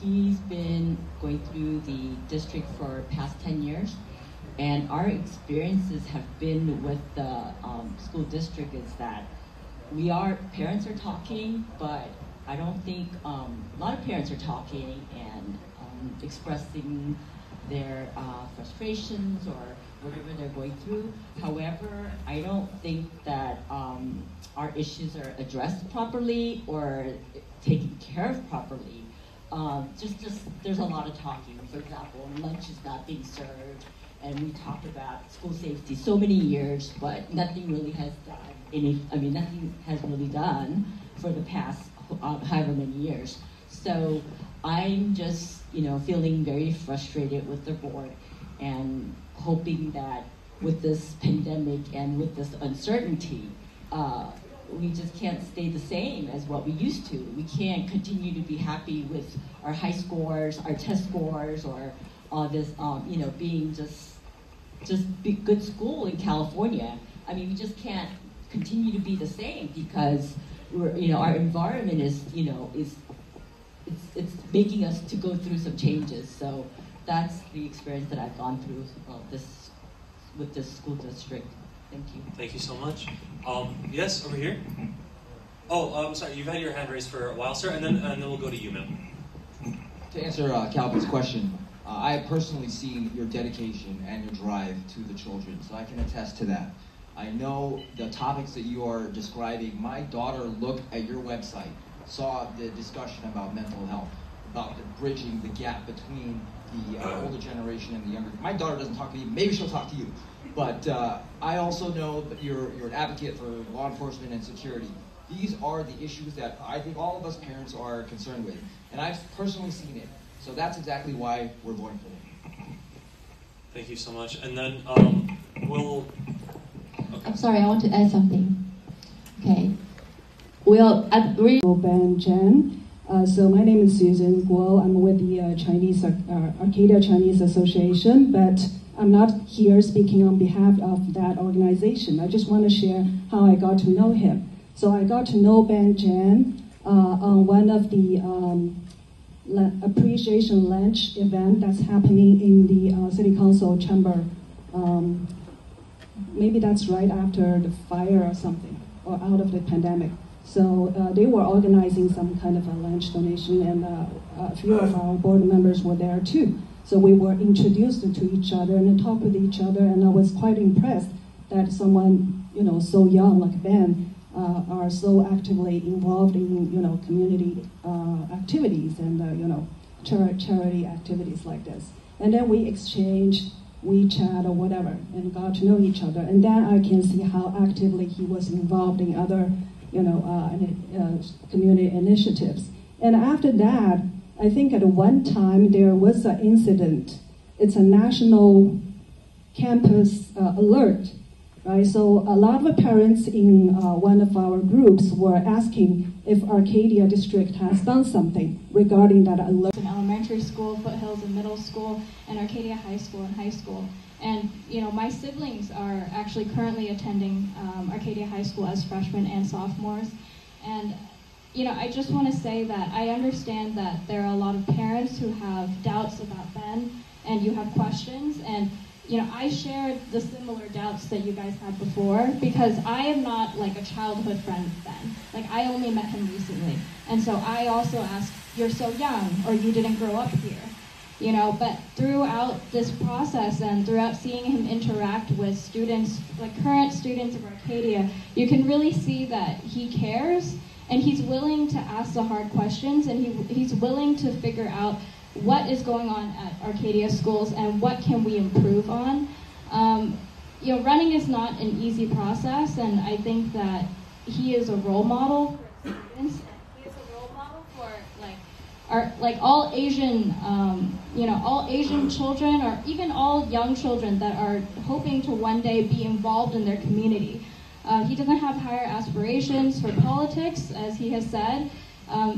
He's been going through the district for past 10 years. And our experiences have been with the school district is that parents are talking, but I don't think a lot of parents are talking and expressing their frustrations or whatever they're going through. However, I don't think that our issues are addressed properly or taken care of properly. Just there's a lot of talking. For example, lunch is not being served. And we talk about school safety so many years, but nothing really has done. Nothing has really done for the past however many years. So I'm just, feeling very frustrated with the board and hoping that with this pandemic and with this uncertainty, we just can't stay the same as what we used to. We can't continue to be happy with our high scores, our test scores, or all this, being just be good school in California. We just can't continue to be the same because our environment is it's making us to go through some changes. So that's the experience that I've gone through with this school district. Thank you. Thank you so much. Yes, over here. Oh, sorry, you've had your hand raised for a while, sir, and then we'll go to you, ma'am. To answer Calvin's question, I have personally seen your dedication and your drive to the children, so I can attest to that. I know the topics that you are describing. My daughter looked at your website, saw the discussion about mental health, about bridging the gap between the older generation and the younger. My daughter doesn't talk to me. Maybe she'll talk to you. But I also know that you're an advocate for law enforcement and security. These are the issues that I think all of us parents are concerned with. And I've personally seen it. So that's exactly why we're voting for it. Thank you so much. And then we'll... I'm sorry, I want to add something. Okay. Well, Ben Zhang. So my name is Susan Guo. I'm with the Arcadia Chinese Association, but I'm not here speaking on behalf of that organization. I just want to share how I got to know him. So I got to know Ben Zhang on one of the appreciation lunch event that's happening in the City Council chamber. Maybe that's right after the fire or something, or out of the pandemic. So they were organizing some kind of a lunch donation, and a few of our board members were there too. So we were introduced to each other and talked with each other, and I was quite impressed that someone, so young like Ben are so actively involved in, community activities and, charity activities like this. And then we exchanged WeChat or whatever and got to know each other. And then I can see how actively he was involved in other, community initiatives. And after that, I think at one time there was an incident. It's a national campus alert, right? So a lot of parents in one of our groups were asking if Arcadia District has done something regarding that alert. In elementary school, Foothills in middle school, and Arcadia High School in high school. And my siblings are actually currently attending Arcadia High School as freshmen and sophomores. And I just want to say that I understand that there are a lot of parents who have doubts about Ben, and you have questions. And I shared the similar doubts that you guys had before, because I am not like a childhood friend of Ben. Like, I only met him recently. And so I also asked, you're so young, or you didn't grow up here. But throughout this process and throughout seeing him interact with students, like current students of Arcadia, you can really see that he cares, and he's willing to ask the hard questions, and he's willing to figure out what is going on at Arcadia schools and what can we improve on. Running is not an easy process, and I think that he is a role model for students. He is a role model for all Asian, all Asian children, or even all young children that are hoping to one day be involved in their community. He doesn't have higher aspirations for politics, as he has said.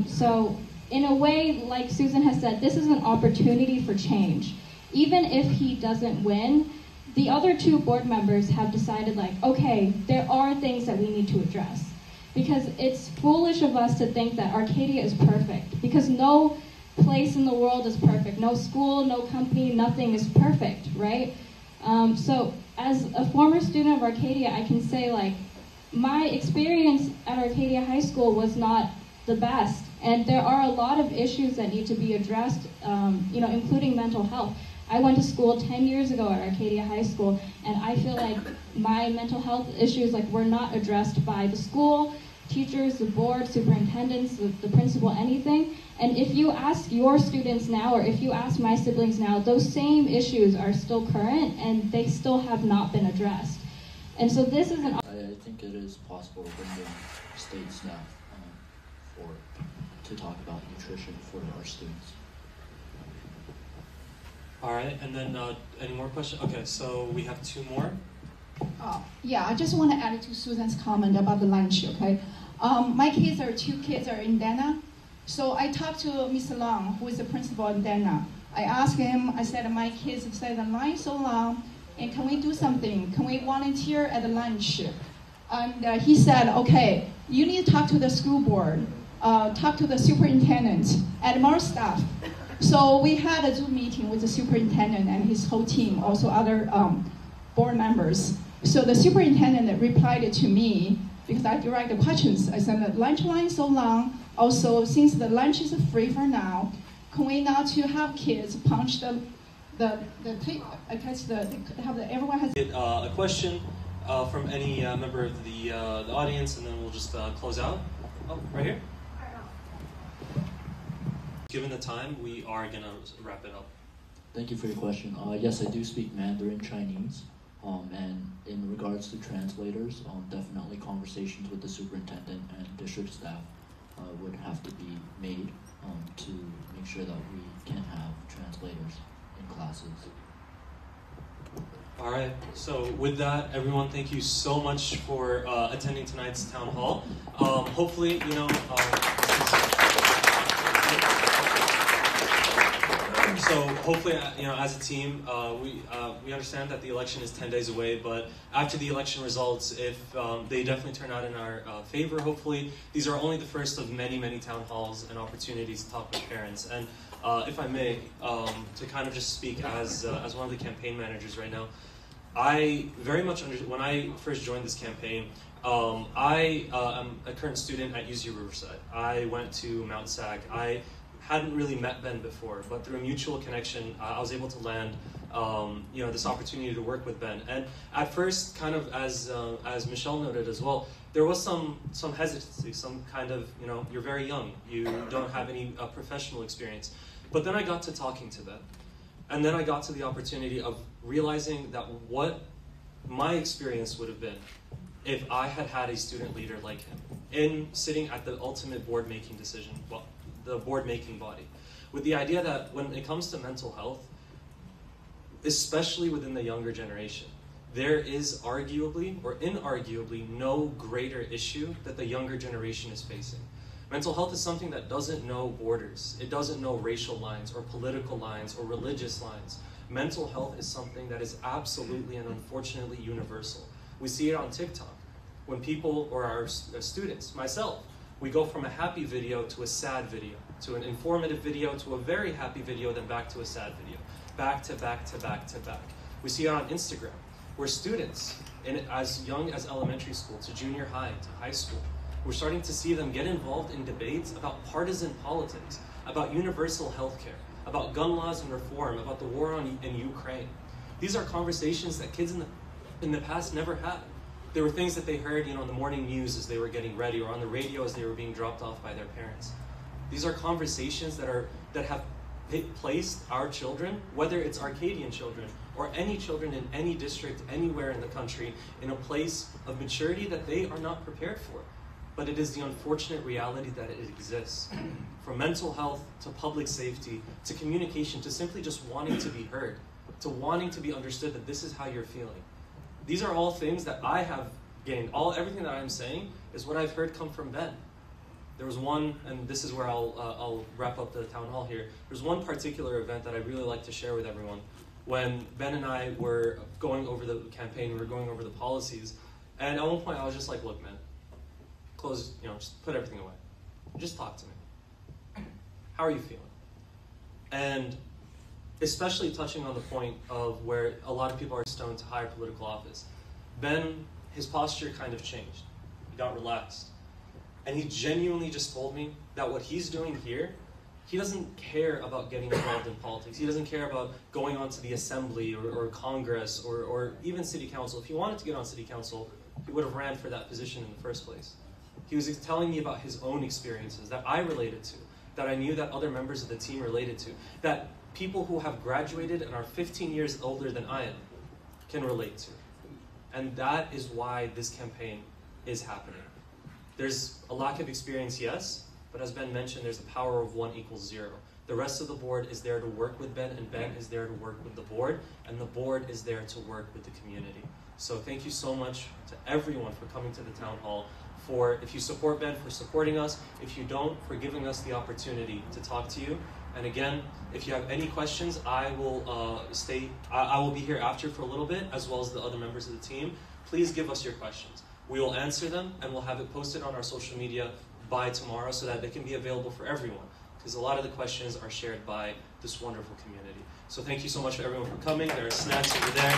So in a way, like Susan has said, this is an opportunity for change. Even if he doesn't win, the other two board members have decided, okay, there are things that we need to address. Because it's foolish of us to think that Arcadia is perfect, because no place in the world is perfect. No school, no company, nothing is perfect, right? So as a former student of Arcadia, I can say, my experience at Arcadia High School was not the best. And there are a lot of issues that need to be addressed, including mental health. I went to school 10 years ago at Arcadia High School, and I feel like my mental health issues were not addressed by the school, teachers, the board, superintendents, the principal, anything. And if you ask your students now, or if you ask my siblings now, those same issues are still current, and they still have not been addressed. And so this is an... I think it is possible to bring in state staff to talk about nutrition for our students. All right, and then any more questions? Okay, so we have two more. Yeah, I just want to add to Susan's comment about the lunch, okay? My two kids are in Dana. So I talked to Mr. Long, who is the principal in Dana. I asked him, I said, my kids said the line is so long, and can we do something? Can we volunteer at the lunch? And he said, okay, you need to talk to the school board, talk to the superintendent, and more staff. So we had a Zoom meeting with the superintendent and his whole team, also other board members. So the superintendent replied to me, because I direct the questions. I said, the lunch line is so long. Also, since the lunch is free for now, can we not to have kids punch everyone has a question from any member of the audience, and then we'll just close out. Oh, right here. Given the time, we are going to wrap it up. Thank you for your question. Yes, I do speak Mandarin Chinese. And in regards to translators, definitely conversations with the superintendent and district staff would have to be made to make sure that we can have translators in classes. All right, so with that, everyone, thank you so much for attending tonight's town hall. Hopefully, you know, so hopefully, you know, as a team, we understand that the election is 10 days away, but after the election results, if they definitely turn out in our favor, hopefully, these are only the first of many, many town halls and opportunities to talk with parents. And if I may, to kind of just speak as one of the campaign managers right now, I very much when I first joined this campaign, I am a current student at UC Riverside. I went to Mount SAC. I hadn't really met Ben before, but through a mutual connection, I was able to land, you know, this opportunity to work with Ben. And at first, kind of as Michelle noted as well, there was some hesitancy, some kind of, you know, you're very young, you don't have any professional experience. But then I got to talking to Ben. And then I got to the opportunity of realizing that what my experience would have been if I had had a student leader like him in sitting at the ultimate board-making decision, well, the board-making body, with the idea that when it comes to mental health, especially within the younger generation, there is arguably or inarguably no greater issue that the younger generation is facing. Mental health is something that doesn't know borders. It doesn't know racial lines or political lines or religious lines. Mental health is something that is absolutely and unfortunately universal. We see it on TikTok. When people, or our students, myself, we go from a happy video to a sad video, to an informative video, to a very happy video, then back to a sad video. Back to back to back to back. We see it on Instagram, where students, as young as elementary school to junior high to high school, we're starting to see them get involved in debates about partisan politics, about universal health care, about gun laws and reform, about the war in Ukraine. These are conversations that kids in the past never had. There were things that they heard, you know, in the morning news as they were getting ready, or on the radio as they were being dropped off by their parents. These are conversations that have placed our children, whether it's Arcadian children or any children in any district anywhere in the country, in a place of maturity that they are not prepared for. But it is the unfortunate reality that it exists. From mental health to public safety to communication to simply just wanting to be heard, to wanting to be understood that this is how you're feeling. These are all things that I have gained. Everything that I'm saying is what I've heard come from Ben. There was one, and this is where I'll wrap up the town hall here. There's one particular event that I really like to share with everyone. When Ben and I were going over the campaign, we were going over the policies, and at one point I was just like, look, man, close, you know, just put everything away. Just talk to me. How are you feeling? And especially touching on the point of where a lot of people are stoned to higher political office. Ben, his posture kind of changed. He got relaxed. And he genuinely just told me that what he's doing here, he doesn't care about getting involved in politics. He doesn't care about going on to the assembly or Congress or even city council. If he wanted to get on city council, he would have ran for that position in the first place. He was telling me about his own experiences that I related to, that I knew that other members of the team related to, that people who have graduated and are 15 years older than I am can relate to. And that is why this campaign is happening. There's a lack of experience, yes, but as Ben mentioned, there's the power of 1 = 0. The rest of the board is there to work with Ben, and Ben is there to work with the board, and the board is there to work with the community. So thank you so much to everyone for coming to the town hall, for, if you support Ben, for supporting us. If you don't, for giving us the opportunity to talk to you. And again, if you have any questions, I will I will be here after for a little bit, as well as the other members of the team. Please give us your questions. We will answer them, and we'll have it posted on our social media by tomorrow so that they can be available for everyone, because a lot of the questions are shared by this wonderful community. So thank you so much for everyone for coming. There are snacks over there.